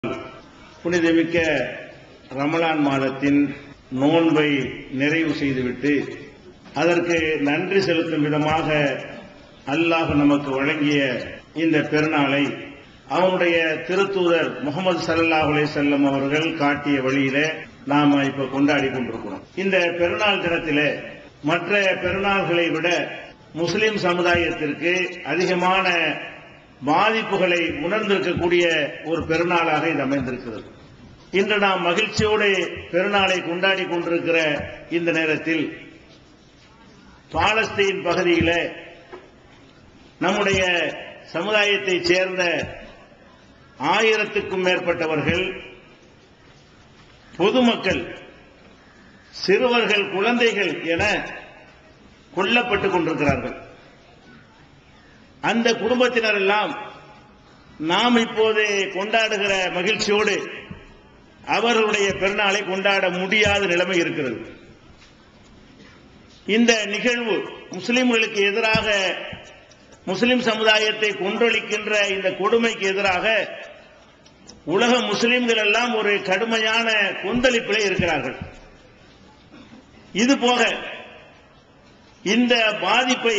புனிதமிக்க ரமலான் மாதத்தின் நோன்பை நிறைவு செய்துவிட்டு அதற்கு நன்றி செலுத்தும் விதமாக அல்லாஹ் நமக்கு வழங்கிய இந்த பெருநாளை அவனுடைய திருத்தூதர் முகமது ஸல்லல்லாஹு அலைஹி வஸல்லம் அவர்கள் காட்டிய வழியில நாம இப்ப கொண்டாடி கொண்டிருக்கிறோம். இந்த பெருநாள் தினத்திலே மற்ற பெருநாள்களை விட முஸ்லிம் சமுதாயத்திற்கு அதிகமான பாதிப்புகளை உணர்ந்திருக்கக்கூடிய ஒரு பெருநாளாக இது அமைந்திருக்கிறது. இன்று நாம் மகிழ்ச்சியோடு பெருநாளை கொண்டாடி கொண்டிருக்கிற இந்த நேரத்தில் பாலஸ்தீன் பகுதியில் நம்முடைய சமுதாயத்தைச் சேர்ந்த 1000க்கும் மேற்பட்டவர்கள், பொதுமக்கள், சிறுவர்கள், குழந்தைகள் என கொல்லப்பட்டுக் கொண்டிருக்கிறார்கள். அந்த குடும்பத்தினர் எல்லாம் நாம் இப்போது கொண்டாடுகிற மகிழ்ச்சியோடு அவர்களுடைய பெருநாளை கொண்டாட முடியாத நிலைமை இருக்கிறது. இந்த நிகழ்வு முஸ்லிம்களுக்கு எதிராக, முஸ்லிம் சமுதாயத்தை கொன்றொழிக்கின்ற இந்த கொடுமைக்கு எதிராக உலக முஸ்லிம்கள் எல்லாம் ஒரு கடுமையான கொந்தளிப்பிலே இருக்கிறார்கள். இதுபோக இந்த பாதிப்பை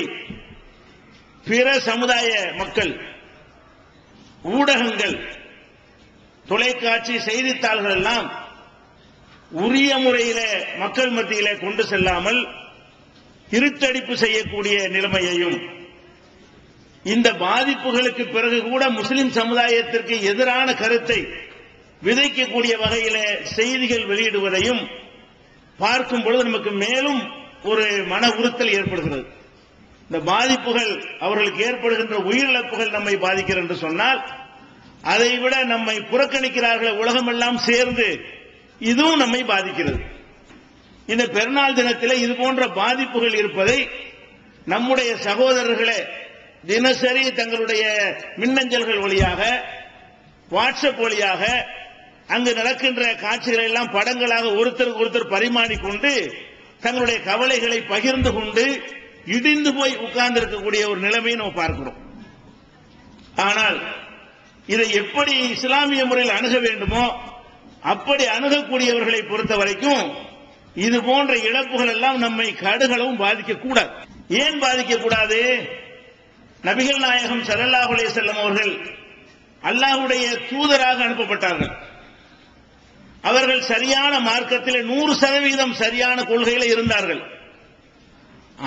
பிற சமுதாய மக்கள், ஊடகங்கள், தொலைக்காட்சி, செய்தித்தாள்கள் எல்லாம் உரிய முறையிலே மக்கள் மத்தியிலே கொண்டு செல்லாமல் இருட்டடிப்பு செய்யக்கூடிய நிலைமையையும், இந்த பாதிப்புகளுக்கு பிறகு கூட முஸ்லிம் சமுதாயத்திற்கு எதிரான கருத்தை விதைக்கக்கூடிய வகையிலே செய்திகள் வெளியிடுவதையும் பார்க்கும் பொழுது நமக்கு மேலும் ஒரு மன உறுத்தல் ஏற்படுகிறது. இந்த பாதிப்புகள், அவர்களுக்கு ஏற்படுகின்ற உயிரிழப்புகள் நம்மை பாதிக்கிறது என்று சொன்னால், அதைவிட நம்மை புறக்கணிக்கிறார்கள் உலகமெல்லாம் சேர்ந்து, இதுவும் நம்மை பாதிக்கிறது. இந்த பெருநாள் தினத்தில் இது போன்ற பாதிப்புகள் இருப்பதை நம்முடைய சகோதரர்களே தினசரி தங்களுடைய மின்னஞ்சல்கள் வழியாக, வாட்ஸ்அப் வழியாக அங்கு நடக்கின்ற காட்சிகளை எல்லாம் படங்களாக ஒருத்தருக்கு ஒருத்தர் பரிமாறிக்கொண்டு தங்களுடைய கவலைகளை பகிர்ந்து கொண்டு இடிந்து போய் உட்கார்ந்து இருக்கக்கூடிய ஒரு நிலைமையை நம்ம பார்க்கிறோம். ஆனால் இதை எப்படி இஸ்லாமிய முறையில் அணுக வேண்டுமோ அப்படி அணுகக்கூடியவர்களை பொறுத்த வரைக்கும் இது போன்ற இழப்புகள் எல்லாம் நம்மை கடுகளவும் பாதிக்கக்கூடாது. ஏன் பாதிக்கக்கூடாது? நபிகள் நாயகம் ஸல்லல்லாஹு அலைஹி வஸல்லம் அவர்கள் அல்லாஹ்வுடைய தூதராக அனுப்பப்பட்டார்கள். அவர்கள் சரியான மார்க்கத்தில் 100% சரியான கொள்கையில் இருந்தார்கள்.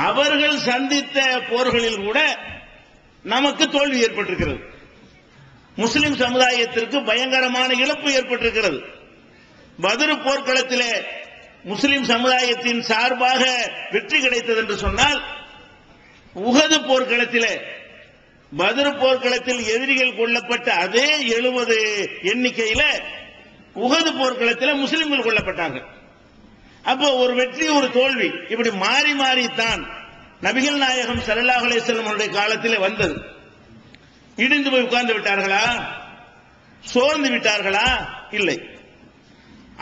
அவர்கள் சந்தித்த போர்களில் கூட நமக்கு தோல்வி ஏற்பட்டிருக்கிறது. முஸ்லிம் சமுதாயத்திற்கு பயங்கரமான இழப்பு ஏற்பட்டிருக்கிறது. பத்ர் போர்க்களத்திலே முஸ்லிம் சமுதாயத்தின் சார்பாக வெற்றி கிடைத்தது என்று சொன்னால், உஹது போர்க்களத்திலே, பத்ர் போர்க்களத்தில் எதிரிகள் கொல்லப்பட்ட அதே 70 எண்ணிக்கையில உஹது போர்க்களத்தில் முஸ்லிம்கள் கொல்லப்பட்டார்கள். அப்போ ஒரு வெற்றி, ஒரு தோல்வி, இப்படி மாறி மாறித்தான் நபிகள் நாயகம் ஸல்லல்லாஹு அலைஹி வஸல்லம் அவருடைய காலத்தில் வந்தது. இடிந்து போய் உட்கார்ந்து விட்டார்களா? சோர்ந்து விட்டார்களா? இல்லை.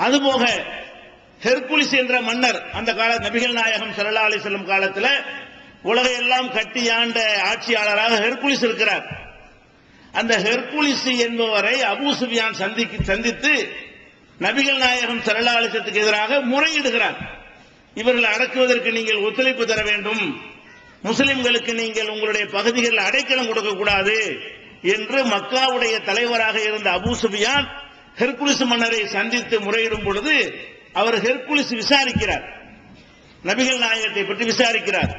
அதுபோக ஹெர்குலிஸ் என்ற மன்னர், அந்த கால நபிகள் நாயகம் ஸல்லல்லாஹு அலைஹி வஸல்லம் காலத்தில் உலகை எல்லாம் கட்டி ஆண்ட ஆட்சியாளராக ஹெர்குலிஸ் இருக்கிறார். அந்த ஹெர்குலிஸ் என்பவரை அபூ சுஃபியான் சந்தித்து நபிகள் நாயகம் ஸல்லல்லாஹு அலைஹி வஸல்லத்துக்கு எதிராக முறையிடுகிறார். இவர்களை அடக்குவதற்கு நீங்கள் ஒத்துழைப்பு தர வேண்டும், முஸ்லிம்களுக்கு நீங்கள் உங்களுடைய பகுதிகளில் அடைக்கலம் கொடுக்கக்கூடாது என்று மக்காவுடைய தலைவராக இருந்த அபூ சுஃபியான் ஹெர்குலிஸ் மன்னரை சந்தித்து முறையிடும் பொழுது அவர் ஹெர்குலிஸ் விசாரிக்கிறார், நபிகள் நாயகத்தை பற்றி விசாரிக்கிறார்.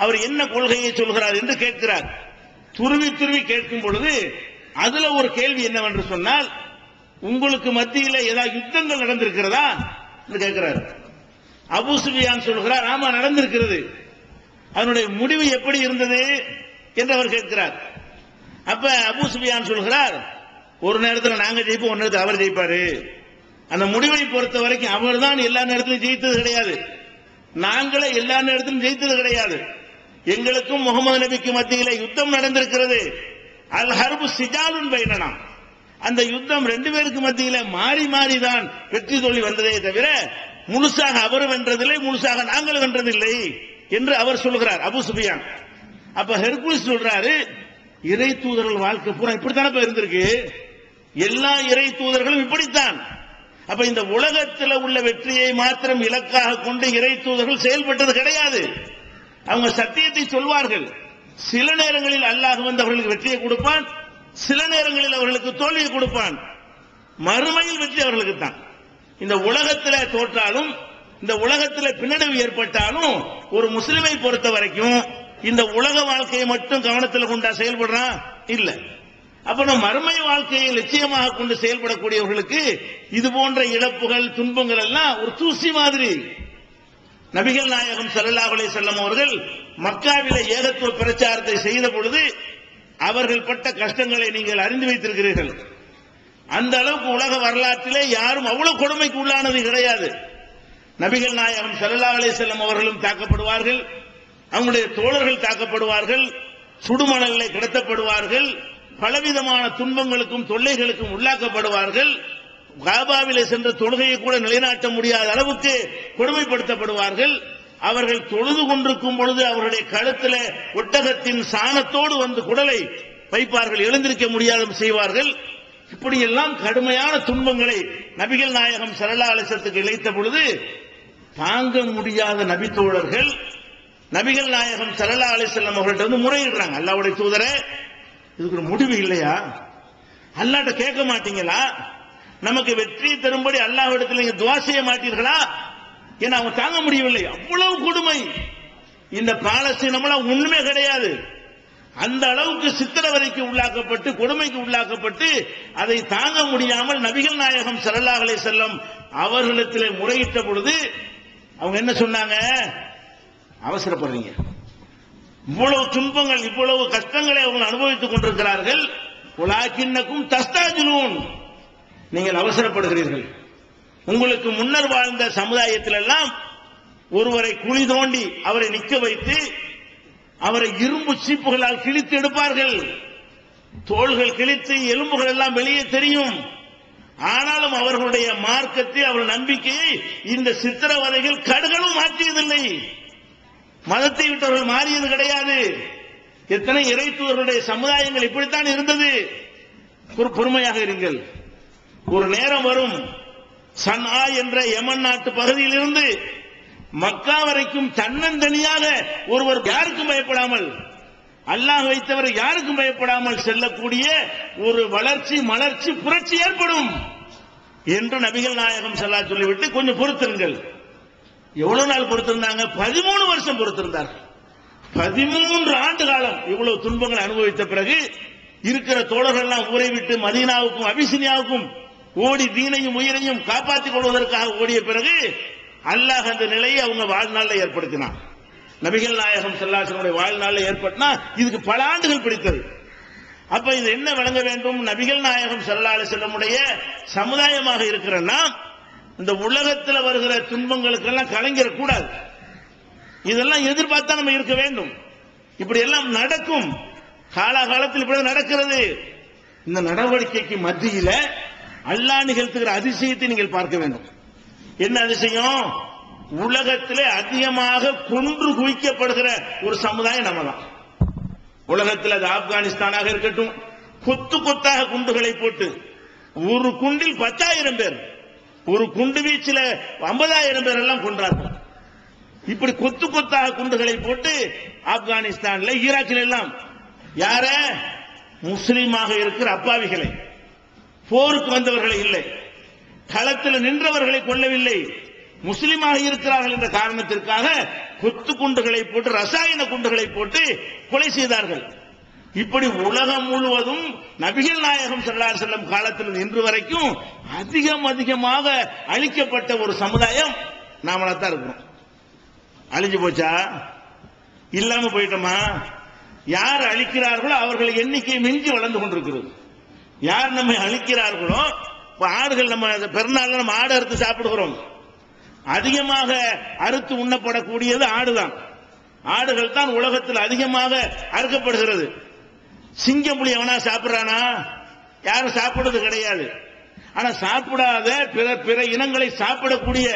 அவர் என்ன கொள்கையை சொல்கிறார் என்று கேட்கிறார். துருவி துருவி கேட்கும் பொழுது அதுல ஒரு கேள்வி என்னவென்று சொன்னால், உங்களுக்கு மத்தியில் ஏதாவது யுத்தங்கள் நடந்திருக்கிறதா என்று கேட்கிறார். அபூ சுஃபியான் சொல்கிறார், ஆமா நடந்திருக்கிறது. அதனுடைய முடிவு எப்படி இருந்தது என்று அவர் கேட்கிறார். அப்ப அபூ சுஃபியான் சொல்கிறார், ஒரு நேரத்தில் நாங்க ஜெயிப்போம், ஒரு நேரத்தில் அவர் ஜெயிப்பாரு. அந்த முடிவை பொறுத்த வரைக்கும் அவர் தான் எல்லா நேரத்திலும் ஜெயித்தது கிடையாது, நாங்களே எல்லா நேரத்திலும் ஜெயித்தது கிடையாது. எங்களுக்கும் முகமது நபிக்கு மத்தியில யுத்தம் நடந்திருக்கிறது. அல் ஹர்பு சிஜாலுன் பைனனா, அந்த யுத்தம் 2 பேருக்கு மத்தியில மாறி மாறிதான் வெற்றி தோல்வி வந்ததே தவிர முழுசாக அவர் வென்றதில்லை, முழுசாக நாங்கள் வென்றதில்லை என்று அவர் சொல்கிறார் அபூ சுஃபியான். அப்ப ஹெர்குலிஸ் சொல்றாரு, இறை தூதர்கள் வாழ்க்கை பூரா இப்படித்தானே இருந்திருக்கு, எல்லா இறை தூதர்களும் இப்படித்தான். அப்ப இந்த உலகத்தில் உள்ள வெற்றியை மாத்திரம் இலக்காக கொண்டு இறை தூதர்கள் செயல்பட்டது கிடையாது. அவங்க சத்தியத்தை சொல்வார்கள். சில நேரங்களில் அல்லாஹ் வந்து அவர்களுக்கு வெற்றியை கொடுப்பான், சில நேரங்களில் அவர்களுக்கு தோல்வியை கொடுப்பான். மறுமையில் வெற்றி அவர்களுக்கு தான். இந்த உலகத்தில் தோற்றாலும் இந்த உலகத்தில் பின்னடைவு ஏற்பட்டாலும் ஒரு முஸ்லிமை பொறுத்த வரைக்கும் இந்த உலக வாழ்க்கையை மட்டும் கவனத்தில் கொண்டா செயல்படுறான் இல்ல. அப்ப நம்ம மறுமை வாழ்க்கையை லட்சியமாக கொண்டு செயல்படக்கூடியவர்களுக்கு இது போன்ற இழப்புகள் துன்பங்கள் எல்லாம் ஒரு தூசி மாதிரி. நபிகள் நாயகம் ஸல்லல்லாஹு அலைஹி வஸல்லம் அவர்கள் மக்காவிலே ஏகத்துவ பிரச்சாரத்தை செய்த பொழுது அவர்கள் பட்ட கஷ்டங்களை நீங்கள் அறிந்து வைத்திருக்கிறீர்கள். அந்த அளவுக்கு உலக வரலாற்றிலே யாரும் அவ்வளவு கொடுமைக்கு உள்ளானது கிடையாது. நபிகள் நாயகம் ஸல்லல்லாஹு அலைஹி வஸல்லம் அவர்களும் தாக்கப்படுவார்கள், அவங்களுடைய தோழர்கள் தாக்கப்படுவார்கள், சுடுமணலிலே கிடத்தப்படுவார்கள், பலவிதமான துன்பங்களுக்கும் தொல்லைகளுக்கும் உள்ளாக்கப்படுவார்கள். காபாவிலே சென்ற தொழுகையை கூட நிலைநாட்ட முடியாத அளவுக்கு கொடுமைப்படுத்தப்படுவார்கள். அவர்கள் தொழுது கொண்டிருக்கும் பொழுது அவருடைய கழுத்தில் ஒட்டகத்தின் சாணத்தோடு வந்து குடலை வைப்பார்கள், எழுந்திருக்க முடியாத செய்வார்கள். இப்படியெல்லாம் கடுமையான துன்பங்களை நபிகள் நாயகம் ஸல்லல்லாஹு அலைஹி வஸல்லத்துக்கு இழைத்த பொழுது தாங்க முடியாத நபி தோழர்கள் நபிகள் நாயகம் ஸல்லல்லாஹு அலைஹி வஸல்லம் அவர்கள்ட்ட வந்து முறையிடுறாங்க. அல்லாஹ்வுடைய தூதரே, இதுக்கு ஒரு முடிவு இல்லையா? அல்லாஹ்ட்ட கேட்க மாட்டீங்களா? நமக்கு வெற்றி தரும்படி அல்லாஹ்விடத்தில் நீங்க துஆ செய்ய மாட்டீர்களா? ஏன்னா அவங்க தாங்க முடியவில்லை, அவ்வளவு கொடுமை. இந்த பாலஸ்தீனம்லாம் ஒண்ணுமே கிடையாது. அந்த அளவுக்கு சித்திரவதைக்கு உள்ளாக்கப்பட்டு கொடுமைக்கு உள்ளாக்கப்பட்டு அதை தாங்க முடியாமல் நபிகள் நாயகம் ஸல்லல்லாஹு அலைஹி வஸல்லம் அவர்களிடத்தில் முறையிட்ட பொழுது அவங்க என்ன சொன்னாங்க? அவசரப்படுறீங்க, இவ்வளவு துன்பங்கள் இவ்வளவு கஷ்டங்களை அவங்க அனுபவித்துக் கொண்டிருக்கிறார்கள். உலாக்கின்னக்கும் தஸ்தாஜிலூன், நீங்கள் அவசரப்படுகிறீர்கள். உங்களுக்கு முன்னர் வாழ்ந்த சமுதாயத்தில் எல்லாம் ஒருவரை குழி தோண்டி அவரை நிற்க வைத்து அவரை இரும்பு சீப்புகளால் கிழித்து எடுப்பார்கள். தோள்கள் கிழித்து எலும்புகள் எல்லாம் வெளியே தெரியும். ஆனாலும் அவர்களுடைய மார்க்கத்தை அவர் நம்பிக்கையை இந்த சித்திரவதைகள் கடுகளும் மாற்றியதில்லை. மதத்தை விட்டவர்கள் மாறியது கிடையாது. எத்தனை இறைத்தூதர்களுடைய சமுதாயங்கள் இப்படித்தான் இருந்தது. பொறுமையாக இருங்கள், ஒரு நேரம் வரும். சன்ஆ என்ற யமன் நாட்டு பகுதியில் இருந்து மக்கா வரைக்கும் தன்னந்தனியாக ஒருவர் யாருக்கும் பயப்படாமல், அல்லாஹ் வைத்தவர் யாருக்கும் பயப்படாமல் செல்லக்கூடிய ஒரு வளர்ச்சி மலர்ச்சி புரட்சி ஏற்படும் என்று நபிகள் நாயகம் ஸல்லல்லாஹு அலைஹி சொல்லிவிட்டு கொஞ்சம் பொறுத்திருங்கள். எவ்வளவு நாள் பொறுத்திருந்தாங்க? 13 வருஷம் பொறுத்திருந்தார். 13 ஆண்டு காலம் இவ்வளவு துன்பங்களை அனுபவித்த பிறகு இருக்கிற தோழர்கள் எல்லாம் ஊரை விட்டு மதீனாவுக்கும் அபிசினியாவுக்கும் ஓடி தீனையும் உயிரையும் காப்பாற்றிக் கொள்வதற்காக ஓடிய பிறகு அல்லாஹ் அந்த நிலையை அவங்க வாழ்நாளில் ஏற்படுத்தினான். நபிகள் நாயகம் ஸல்லல்லாஹு அலைஹி வஸல்லம் வாழ்நாளில் ஏற்பட்டனா இதுக்கு பல ஆண்டுகள் பிடித்தது. அப்ப இது என்ன வழங்க வேண்டும்? நபிகள் நாயகம் ஸல்லல்லாஹு அலைஹி வஸல்லமுடைய சமுதாயமாக இருக்கிறன்னா இந்த உலகத்தில் வருகிற துன்பங்களுக்கெல்லாம் கலங்கிடக்கூடாது. இதெல்லாம் எதிர்பார்த்தா நம்ம இருக்க வேண்டும். இப்படி எல்லாம் நடக்கும், காலாகாலத்தில் இப்படி நடக்கிறது. இந்த நடவடிக்கைக்கு மத்தியில அல்லாஹ் நிகழ்த்துகிற அதிசயத்தை நீங்கள் பார்க்க வேண்டும். என்ன அதிசயம்? உலகத்திலே அதிகமாக கொன்று குவிக்கப்படுகிற ஒரு சமுதாயம் நம்ம தான். உலகத்தில் அது ஆப்கானிஸ்தானாக இருக்கட்டும், கொத்து கொத்தாக குண்டுகளை போட்டு ஒரு குண்டில் 10,000 பேர், ஒரு குண்டு வீச்சில் 50,000 பேர் எல்லாம் கொன்றார்கள். இப்படி கொத்து கொத்தாக குண்டுகளை போட்டு ஆப்கானிஸ்தான்ல ஈராக்கில் எல்லாம் யார முஸ்லீமாக இருக்கிற அப்பாவிகளை, போருக்கு வந்தவர்களை இல்லை, களத்தில் நின்றவர்களை கொல்லவில்லை, முஸ்லிமாக இருக்கிறார்கள் என்ற காரணத்திற்காக கொத்து குண்டுகளை போட்டு ரசாயன குண்டுகளை போட்டு கொலை செய்தார்கள். இப்படி உலகம் முழுவதும் நபிகள் நாயகம் ஸல்லல்லாஹு அலைஹி வஸல்லம் காலத்தில் இன்று வரைக்கும் அதிகமாக அழிக்கப்பட்ட ஒரு சமுதாயம் நாமளத்தான் இருக்கிறோம். அழிஞ்சு போச்சா? இல்லாம போயிட்டோமா? யார் அழிக்கிறார்களோ அவர்கள் எண்ணிக்கை மிஞ்சி வளர்ந்து கொண்டிருக்கிறது. யார் நம்மை அழிக்கிறார்களோ, ஆடுகள், நம்ம பெருநாள் நம்ம ஆடு அறுத்து சாப்பிடுகிறோம். அதிகமாக அறுத்து உண்ணப்படக்கூடியது ஆடுதான். ஆடுகள் தான் உலகத்தில் அதிகமாக அறுக்கப்படுகிறது. சிங்கம் புலி எவனா சாப்பிடுறானா? யாரும் சாப்பிடுறது கிடையாது. ஆனா சாப்பிடாத பிற இனங்களை சாப்பிடக்கூடிய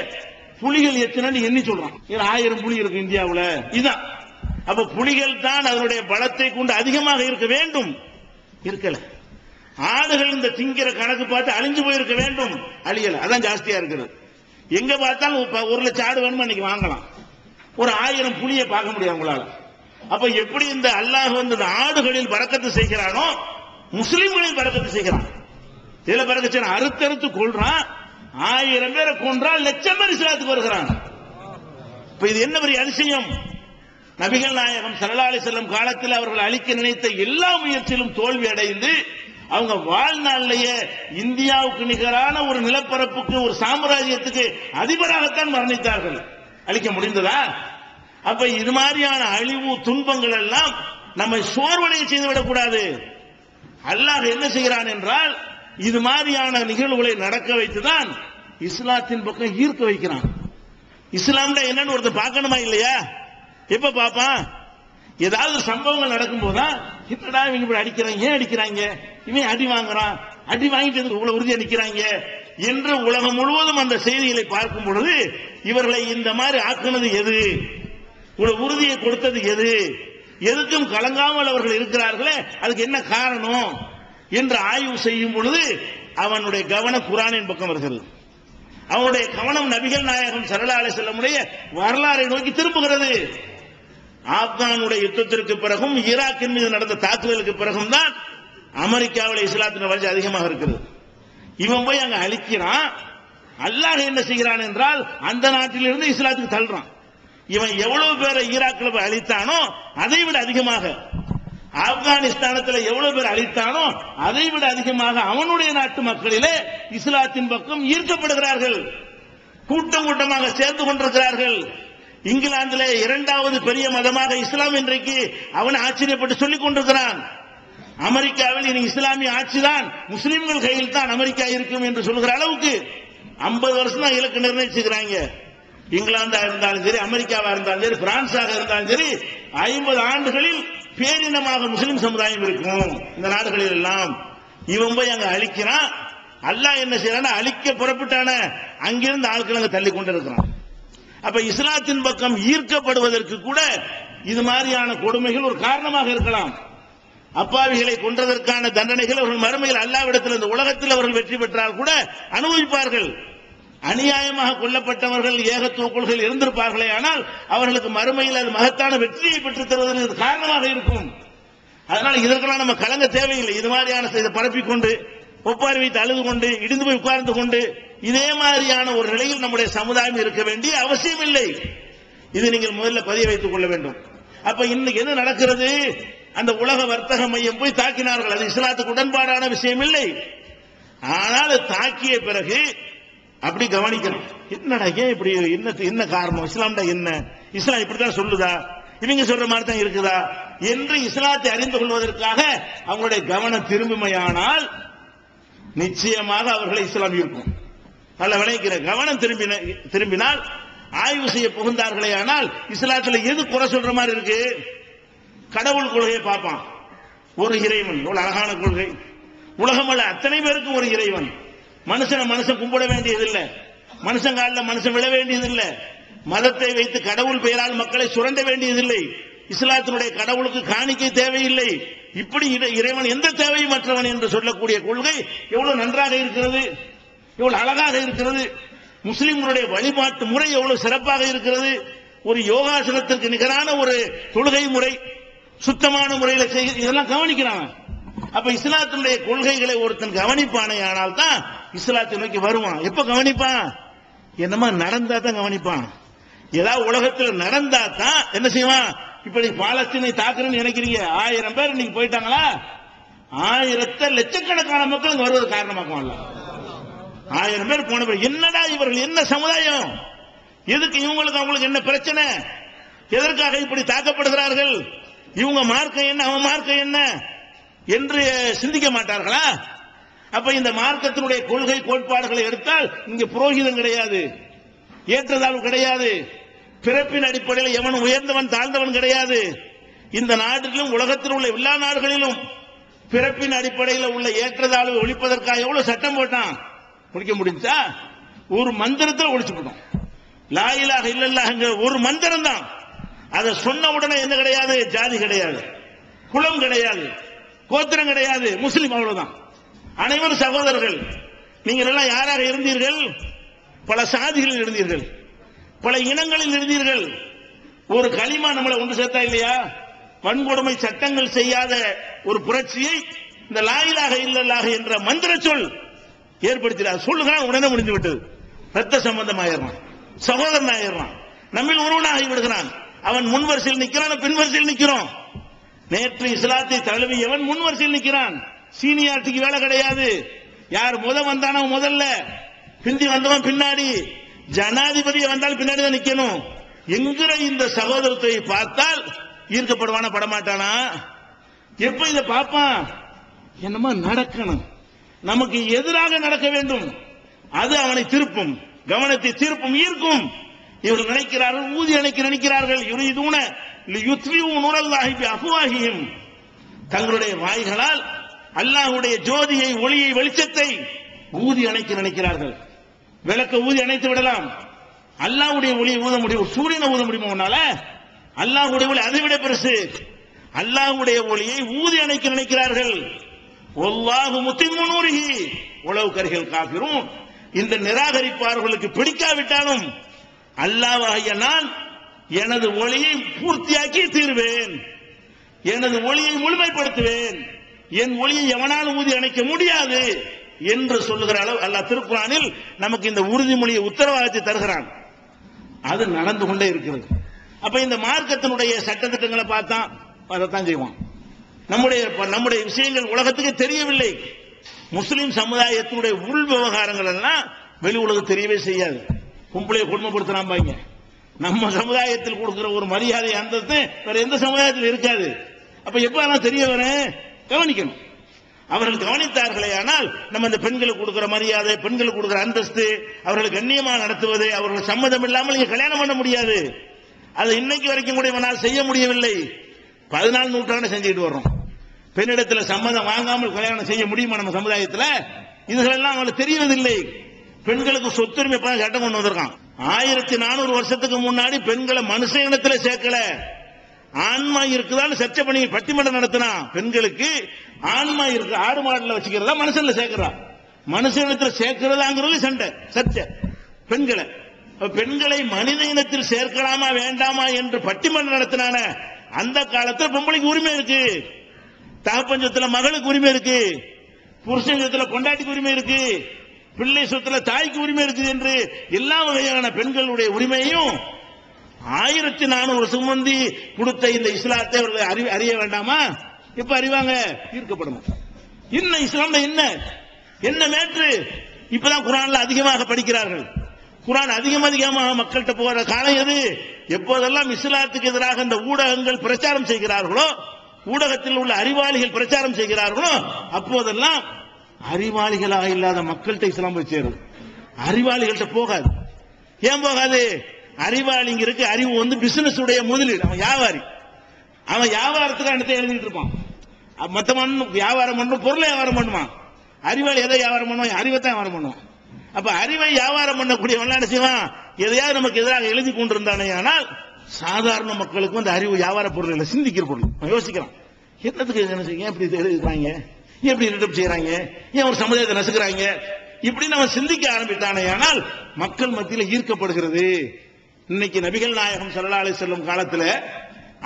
புலிகள் எத்தனை எண்ணி சொல்றான். 1000 புலி இருக்கு இந்தியாவில். இதுதான். அப்ப புலிகள் தான் அதனுடைய பலத்தை கொண்டு அதிகமாக இருக்க வேண்டும், இருக்கல. ஆடுகள் இந்த திங்கிற கணக்கு பார்த்து அழிஞ்சு போயிருக்க வேண்டும், அழியல. அதான் ஜாஸ்தியா இருக்குது. எங்க பார்த்தாலும் 1,00,000 ஆடு வேணுமா இன்னைக்கு வாங்கலாம், ஒரு 1000 புலியை பார்க்க முடியும் உங்களால. அப்ப எப்படி இந்த அல்லாஹ் வந்து இந்த ஆடுகளில் பரக்கத்து செய்கிறானோ முஸ்லிம்களில் பரக்கத்து செய்கிறான். இதுல பரக்கத்து செய்யறான், அறுத்தறுத்து கொள்றான். 1000 பேரை கொன்றால் 1,00,000 பேர் இஸ்லாத்துக்கு வருகிறான். இப்ப இது என்ன பெரிய அதிசயம்! நபிகள் நாயகம் ஸல்லல்லாஹு அலைஹி வஸல்லம் காலத்தில் அவர்கள் அழிக்க நினைத்த எல்லா முயற்சியிலும் தோல்வி அடைந்து அவங்க வாழ்நாளிலேயே இந்தியாவுக்கு நிகரான ஒரு நிலப்பரப்புக்கு, ஒரு சாம்ராஜ்யத்துக்கு அதிபராகத்தான் மரணித்தார்கள். அழிக்க முடிந்ததா? அப்ப இது மாதிரியான அழிவு துன்பங்கள் எல்லாம் நம்மை சோர்வடைய செய்துவிடக் கூடாது. அல்லாஹ் என்ன செய்கிறான் என்றால் இது மாதிரியான நிகழ்வுகளை நடக்க வைத்துதான் இஸ்லாத்தின் பக்கம் ஈர்க்க வைக்கிறான். இஸ்லாம்ல என்னன்னு ஒருத்தர் பார்க்கணுமா இல்லையா? எப்ப பாப்பான்? ஏதாவது சம்பவங்கள் நடக்கும் போதுதான் என்னடா இவங்க இப்படி அடிக்கிறாங்க, ஏன் அடிக்கிறாங்க, இவன் அடி வாங்குறான், அடி வாங்கிட்டு இவ்வளவு உறுதியா நிக்கிறாங்க என்று உலகம் முழுவதும் அந்த செய்திகளை பார்க்கும் பொழுது இவர்களை இந்த மாதிரி ஆக்குனது எது, இவ்வளவு உறுதியை கொடுத்தது எது, எதுக்கும் கலங்காமல் அவர்கள் இருக்கிறார்களே அதுக்கு என்ன காரணம் என்று ஆய்வு செய்யும் பொழுது அவனுடைய கவனம் குர்ஆனின் பக்கம் வருகிறது. அவனுடைய கவனம் நபிகள் நாயகம் ஸல்லல்லாஹு அலைஹி வஸல்லமுடைய வரலாறை நோக்கி திரும்புகிறது. ஆப்கானுடைய யுத்தத்திற்கு பிறகும் ஈராக்கின் மீது நடந்த தாக்குதலுக்கு பிறகும் தான் அமெரிக்காவில் இஸ்லாத்தின் வளர்ச்சி அதிகமாக இருக்கிறது. இவன் போய் அங்க அழிக்கிறான். அல்லாஹ் என்ன செய்கிறான் என்றால் அந்த நாட்டிலிருந்து இஸ்லாத்துக்கு தள்ளுறான். இவன் எவ்வளவு பேரை ஈராக்கில் போய் அழித்தானோ அதை விட அதிகமாக, ஆப்கானிஸ்தானத்தில் எவ்வளவு பேர் அழித்தானோ அதை விட அதிகமாக அவனுடைய நாட்டு மக்களிலே இஸ்லாத்தின் பக்கம் ஈர்க்கப்படுகிறார்கள், கூட்டம் கூட்டமாக சேர்ந்து கொண்டிருக்கிறார்கள். இங்கிலாந்திலே 2வது பெரிய மதமாக இஸ்லாம் இன்றைக்கு அவன் ஆச்சரியப்பட்டு சொல்லிக் கொண்டிருக்கிறான். அமெரிக்காவில் இனி இஸ்லாமிய ஆட்சிதான், முஸ்லிம்கள் கையில் தான் அமெரிக்கா இருக்கும் என்று சொல்கிற அளவுக்கு 50 வருஷம் தான் இலக்கு நிர்ணயிச்சுக்கிறாங்க. இங்கிலாந்தா இருந்தாலும் சரி, அமெரிக்காவா இருந்தாலும் சரி, பிரான்ஸாக இருந்தாலும் சரி, 50 ஆண்டுகளில் பேரினமாக முஸ்லிம் சமுதாயம் இருக்கும் இந்த நாடுகளில் எல்லாம். இவன் போய் அங்க அழிக்கிறான். அல்லாஹ் என்ன செய்யறான்? அழிக்க புறப்பட்டான அங்கிருந்து ஆட்கள் அங்க தள்ளி கொண்டிருக்கிறான். அப்ப இஸ்லாத்தின் பக்கம் ஈர்க்கப்படுவதற்கு கூட இது மாதிரியான கொடுமைகள் ஒரு காரணமாக இருக்கலாம். அப்பாவிகளை கொன்றதற்கான தண்டனைகள் அவர்கள் மறுமையில் அல்லாஹ்விடத்தில் இந்த உலகத்தில் அவர்கள் வெற்றி பெற்றால் கூட அனுபவிப்பார்கள். அநியாயமாக கொல்லப்பட்டவர்கள் ஏகத்துவ கொள்கை இருந்திருப்பார்களே, ஆனால் அவர்களுக்கு மறுமையில் அது மகத்தான வெற்றியை பெற்றுத் தருவதற்கு காரணமாக இருக்கும். அதனால இதற்கெல்லாம் நம்ம கலங்க தேவையில்லை. இது மாதிரியான இதை பரப்பிக்கொண்டு ஒப்பாரி வைத்து அழுது கொண்டு இடிந்து போய் உட்கார்ந்து கொண்டு இதே மாதிரியான ஒரு நிலையில் நம்முடைய சமுதாயம் இருக்க வேண்டிய அவசியம் இல்லை. இது நீங்கள் முதல்ல பதிய வைத்துக் கொள்ள வேண்டும். அப்ப இன்னைக்கு என்ன நடக்கிறது? அந்த உலக வர்த்தக மையம் போய் தாக்கினார்கள். அது இஸ்லாத்துக்கு உடன்பாடான விஷயம் இல்லை. ஆனால் தாக்கிய பிறகு அப்படி கவனிக்கணும். என்னடா ஏன் இப்படி, என்ன காரணம், இஸ்லாம்டா என்ன, இஸ்லாம் இப்படித்தான் சொல்லுதா, இவங்க சொல்ற மாதிரி தான் இருக்குதா என்று இஸ்லாத்தை அறிந்து கொள்வதற்காக அவங்களுடைய கவனம் திரும்புமையானால் நிச்சயமாக அவர்களை இஸ்லாம் இருக்கும். நல்ல விளைக்கிற கவனம் திரும்பினால் ஆய்வு செய்ய புகுந்தார்களே, ஆனால் இஸ்லாத்தில் எது குறை சொல்ற மாதிரி இருக்கு? கடவுள் கொள்கையை பார்ப்பான். ஒரு இறைவன், ஒரு அழகான கொள்கை. உலகம் அல்ல அத்தனை பேருக்கு ஒரு இறைவன். மனுஷன் கும்பிட வேண்டியதில்லை, மனுஷன் காலில் மனுஷன் விழ வேண்டியதில்லை, மதத்தை வைத்து கடவுள் பெயரால் மக்களை சுரண்ட வேண்டியதில்லை, இஸ்லாத்தினுடைய கடவுளுக்கு காணிக்கை தேவையில்லை. இப்படி இறைவன் எந்த தேவையும் மற்றவன் என்று சொல்லக்கூடிய கொள்கை எவ்வளவு நன்றாக இருக்கிறது, எவ்வளவு அழகாக இருக்கிறது. முஸ்லிம்களுடைய வழிபாட்டு முறை எவ்வளவு சிறப்பாக இருக்கிறது. ஒரு யோகாசனத்திற்கு நிகரான ஒரு தொழுகை முறை, சுத்தமான முறையில் செய்ய, இதெல்லாம் கவனிக்கிறாங்க. அப்ப இஸ்லாத்தினுடைய கொள்கைகளை ஒருத்தன் கவனிப்பானே ஆனால் தான் இஸ்லாத்தை நோக்கி வருவான். எப்ப கவனிப்பான்? என்னமா நடந்தா தான் கவனிப்பான். ஏதாவது உலகத்தில் நடந்தா தான் என்ன செய்வான்? இப்படி பாலஸ்தீனை தாக்குறேன்னு நினைக்கிறீங்க, 1000 பேர் இன்னைக்கு போயிட்டாங்களா? 1000 லட்சக்கணக்கான மக்கள் வருவது காரணமாக்குவாங்க. 1000 பேர் போன பேர் என்னடா இவர்கள் என்ன சமுதாயம், எதுக்கு இவங்களுக்கு அவங்களுக்கு என்ன பிரச்சனை, எதற்காக இப்படி தாக்கப்படுகிறார்கள், இவங்க மார்க்கம் என்ன அவன் மார்க்கம் என்ன என்று சிந்திக்க மாட்டார்களா? அப்ப இந்த மார்க்கத்தினுடைய கொள்கை கோட்பாடுகளை எடுத்தால் இங்க புரோகிதம் கிடையாது, ஏற்றத்தாழ்வு கிடையாது, பிறப்பின் அடிப்படையில் எவன் உயர்ந்தவன் தாழ்ந்தவன் கிடையாது. இந்த நாட்டிலும் உலகத்தில் உள்ள எல்லா நாடுகளிலும் பிறப்பின் அடிப்படையில் உள்ள ஏற்றத்தாழ்வை ஒழிப்பதற்காக எவ்வளவு சட்டம் போட்டான். ஒழிக்க முடிஞ்சா? ஒரு மந்திரத்தில் ஒழிச்சு போட்டோம். லா இலாஹ இல்லல்லாஹ்ங்கிற ஒரு மந்திரம் தான். அதை சொன்ன உடனே என்ன கிடையாது? ஜாதி கிடையாது, குலம் கிடையாது, கோத்திரம் கிடையாது, முஸ்லிம், அவ்வளவுதான். அனைவரும் சகோதரர்கள். நீங்கள் எல்லாம் யாராக இருந்தீர்கள்? பல சாதிகளில் இருந்தீர்கள், பல இனங்களில் இருந்தீர்கள். ஒரு களிமா நம்மளை ஒன்று சேர்த்தா இல்லையா? வன்கொடுமை சட்டங்கள் செய்யாத ஒரு புரட்சியை இந்த லா இலாஹ இல்லல்லாஹ் என்ற மந்திர சொல் ஏற்படுத்தினார். சொல்லுகிறான், உடனே முடிந்து விட்டது. ரத்த சம்பந்தம் ஆயிடுறான், சகோதரன் ஆயிடுறான், நம்மில் ஒருவனாக ஆகி விடுகிறான். அவன் முன் வரிசையில் நிற்கிறான், பின் வரிசையில் நிற்கிறோம். நேற்று இஸ்லாத்தை தழுவியவன் முன் வரிசையில் நிற்கிறான். சீனியாரிட்டிக்கு வேலை கிடையாது. யார் வந்தானோ முதல்ல, பிந்தி வந்தவன் பின்னாடி, ஜனாதிபதியை வந்தால் பின்னாடி தான் நிக்கணும் என்கிற இந்த சகோதரத்தை பார்த்தால் ஈர்க்கப்படுவானா படமாட்டானா? எப்ப இதை பார்ப்பான்? என்னமா நடக்கணும், நமக்கு எதிராக நடக்க வேண்டும், அது அவனை திருப்பும், கவனத்தை திருப்பும், ஈர்க்கும். இவர்கள் நினைக்கிறார்கள், ஊதி அணைக்க நினைக்கிறார்கள். யுரீதுன லியுத்ஃபிஉ நூரல்லாஹி பிஅஃவாஹிஹிம், தங்களுடைய வாய்களால் அல்லாஹ்வுடைய ஜோதியை, ஒளியை, வெளிச்சத்தை ஊதி அணைக்க நினைக்கிறார்கள். விளக்க ஊதி அணைத்து விடலாம், அல்லாஹ்வுடைய ஒளியை ஊத முடியும். சூரியனை ஊத முடியுமா உன்னால? அல்லாஹ்வுடைய ஒளி அதை விட பெருசு. அல்லாஹ்வுடைய ஒளியை ஊதி அணைக்க நினைக்கிறார்கள். வல்லாஹு முத்திம்மு நூரிஹி வலவ் கரிஹல் காஃபிரூன், இந்த நிராகரிப்பாளர்களுக்கு பிடிக்காவிட்டாலும் அல்லாஹ்வாகிய நான் எனது ஒளியை பூர்த்தியாக்கி தீர்வேன், எனது ஒளியை முழுமைப்படுத்துவேன், என் ஒளியை எவனாலும் ஊதி அணைக்க முடியாது என்று சொல்லுகிற அளவு அல்லாஹ் திருக்குர்ஆனில் நமக்கு இந்த உறுதிமொழியை, உத்தரவாதத்தை தருகிறான். அது நடந்து கொண்டே இருக்கிறது. அப்ப இந்த மார்க்கத்தினுடைய சட்டத்திட்டங்களை பார்த்தா அதைத்தான் செய்வான். நம்முடைய விஷயங்கள் உலகத்துக்கு தெரியவில்லை. முஸ்லிம் சமுதாயத்தினுடைய உள் விவகாரங்கள் எல்லாம் வெளி உலகம் தெரியவே செய்யாது. கும்பலையை கொடுமைப்படுத்தினாம்பாங்க. நம்ம சமுதாயத்தில் கொடுக்கிற ஒரு மரியாதை அந்தஸ்து வேற எந்த சமுதாயத்தில் இருக்காது. அப்ப எப்ப தெரிய வர கவனிக்கணும். அவர்கள் கவனித்தார்களே ஆனால் நம்ம இந்த பெண்களுக்கு கொடுக்கிற மரியாதை, பெண்களுக்கு கொடுக்கிற அந்தஸ்து, அவர்களை கண்ணியமாக நடத்துவது, அவர்கள் சம்மதம் இல்லாமல் நீங்க கல்யாணம் பண்ண முடியாது. அதை இன்னைக்கு வரைக்கும் கூட இவனால் செய்ய முடியவில்லை. 14 நூற்றாண்டு செஞ்சுட்டு வர்றோம். பெண்ணிடத்தில் சம்மதம் வாங்காமல் கல்யாணம் செய்ய முடியுமா நம்ம சமுதாயத்தில்? இதுகளெல்லாம் அவங்களுக்கு தெரியவதில்லை. பெண்களுக்கு சொத்துரிமை சட்டம் கொண்டு வந்திருக்கான். 1400 வருஷத்துக்கு முன்னாடி பெண்களை மனுஷ இனத்தில் சேர்க்கல, ஆன்மா இருக்குதான்னு சர்ச்சை பண்ணி பட்டிமன்றம் நடத்தினா. பெண்களுக்கு ஆன்மா இருக்கு, ஆடு மாடுல வச்சுக்கிறதா மனுஷன்ல சேர்க்கிறா, மனுஷ இனத்தில் சேர்க்கிறதாங்கிறது சண்டை, சர்ச்சை. பெண்களை மனித இனத்தில் சேர்க்கலாமா வேண்டாமா என்று பட்டிமன்றம் நடத்தினான. அந்த காலத்தில் பொம்பளைக்கு உரிமை இருக்கு, தகப்பன் சொத்துல மகளுக்கு உரிமை இருக்கு, புருஷன் சொத்துல கொண்டாட்டிக்கு உரிமை இருக்கு, பிள்ளை சொத்துல தாய்க்கு உரிமை இருக்குது என்று எல்லா வகையான பெண்களுடைய உரிமையும் 1400 வருஷம் முந்தி கொடுத்த இந்த இஸ்லாத்தை அவர்கள் அறிய வேண்டாமா? இப்ப அறிவாங்க, ஈர்க்கப்படணும். இன்னும் இஸ்லாம் என்ன மேற்று? இப்பதான் குர்ஆன்ல அதிகமாக படிக்கிறார்கள். குர்ஆன் அதிகமாக மக்கள்கிட்ட போகிற காலம் எது? எப்போதெல்லாம் இஸ்லாத்துக்கு எதிராக இந்த ஊடகங்கள் பிரச்சாரம் செய்கிறார்களோ, ஊடகத்தில் உள்ள அறிவாளிகள் பிரச்சாரம் செய்கிறார்களோ, அப்போதெல்லாம் அறிவாளிகளாக இல்லாத மக்கள்கிட்ட இஸ்லாம் போய் சேரும். அறிவாளிகள்கிட்ட போகாது. ஏன் போகாது? அறிவாளிங்க இருக்கு. அறிவு பிசினஸ் உடைய முதலீடு. அவன் வியாபாரி, அவன் வியாபாரத்துக்கு அடுத்து எழுதிட்டு இருப்பான். மொத்தமான வியாபாரம் பண்ணும், பொருளை வியாபாரம் பண்ணுவான். அறிவாளி எதை வியாபாரம் பண்ணுவான்? அறிவைத்தான் வியாபாரம் பண்ணுவான். அப்ப அறிவை வியாபாரம் பண்ணக்கூடியவன் என்ன செய்வான்? எதையாவது நமக்கு எதிராக எழுதி கொண்டிருந்தானே. ஆனால் சாதாரண மக்களுக்கு அந்த அறிவு வியாபார பொருள் இல்லை, சிந்திக்கிற பொருள். யோசிக்கிறான், என்னத்துக்கு என்ன செய்ய, எப்படி எழுதுறாங்க, எப்படி ரிட்டப் செய்யறாங்க, ஏன் ஒரு சமுதாயத்தை நசுக்கிறாங்க, இப்படி நம்ம சிந்திக்க ஆரம்பித்தானே. ஆனால் மக்கள் மத்தியில் ஈர்க்கப்படுகிறது. இன்னைக்கு நபிகள் நாயகம் ஸல்லல்லாஹு அலைஹி வஸல்லம் காலத்தில்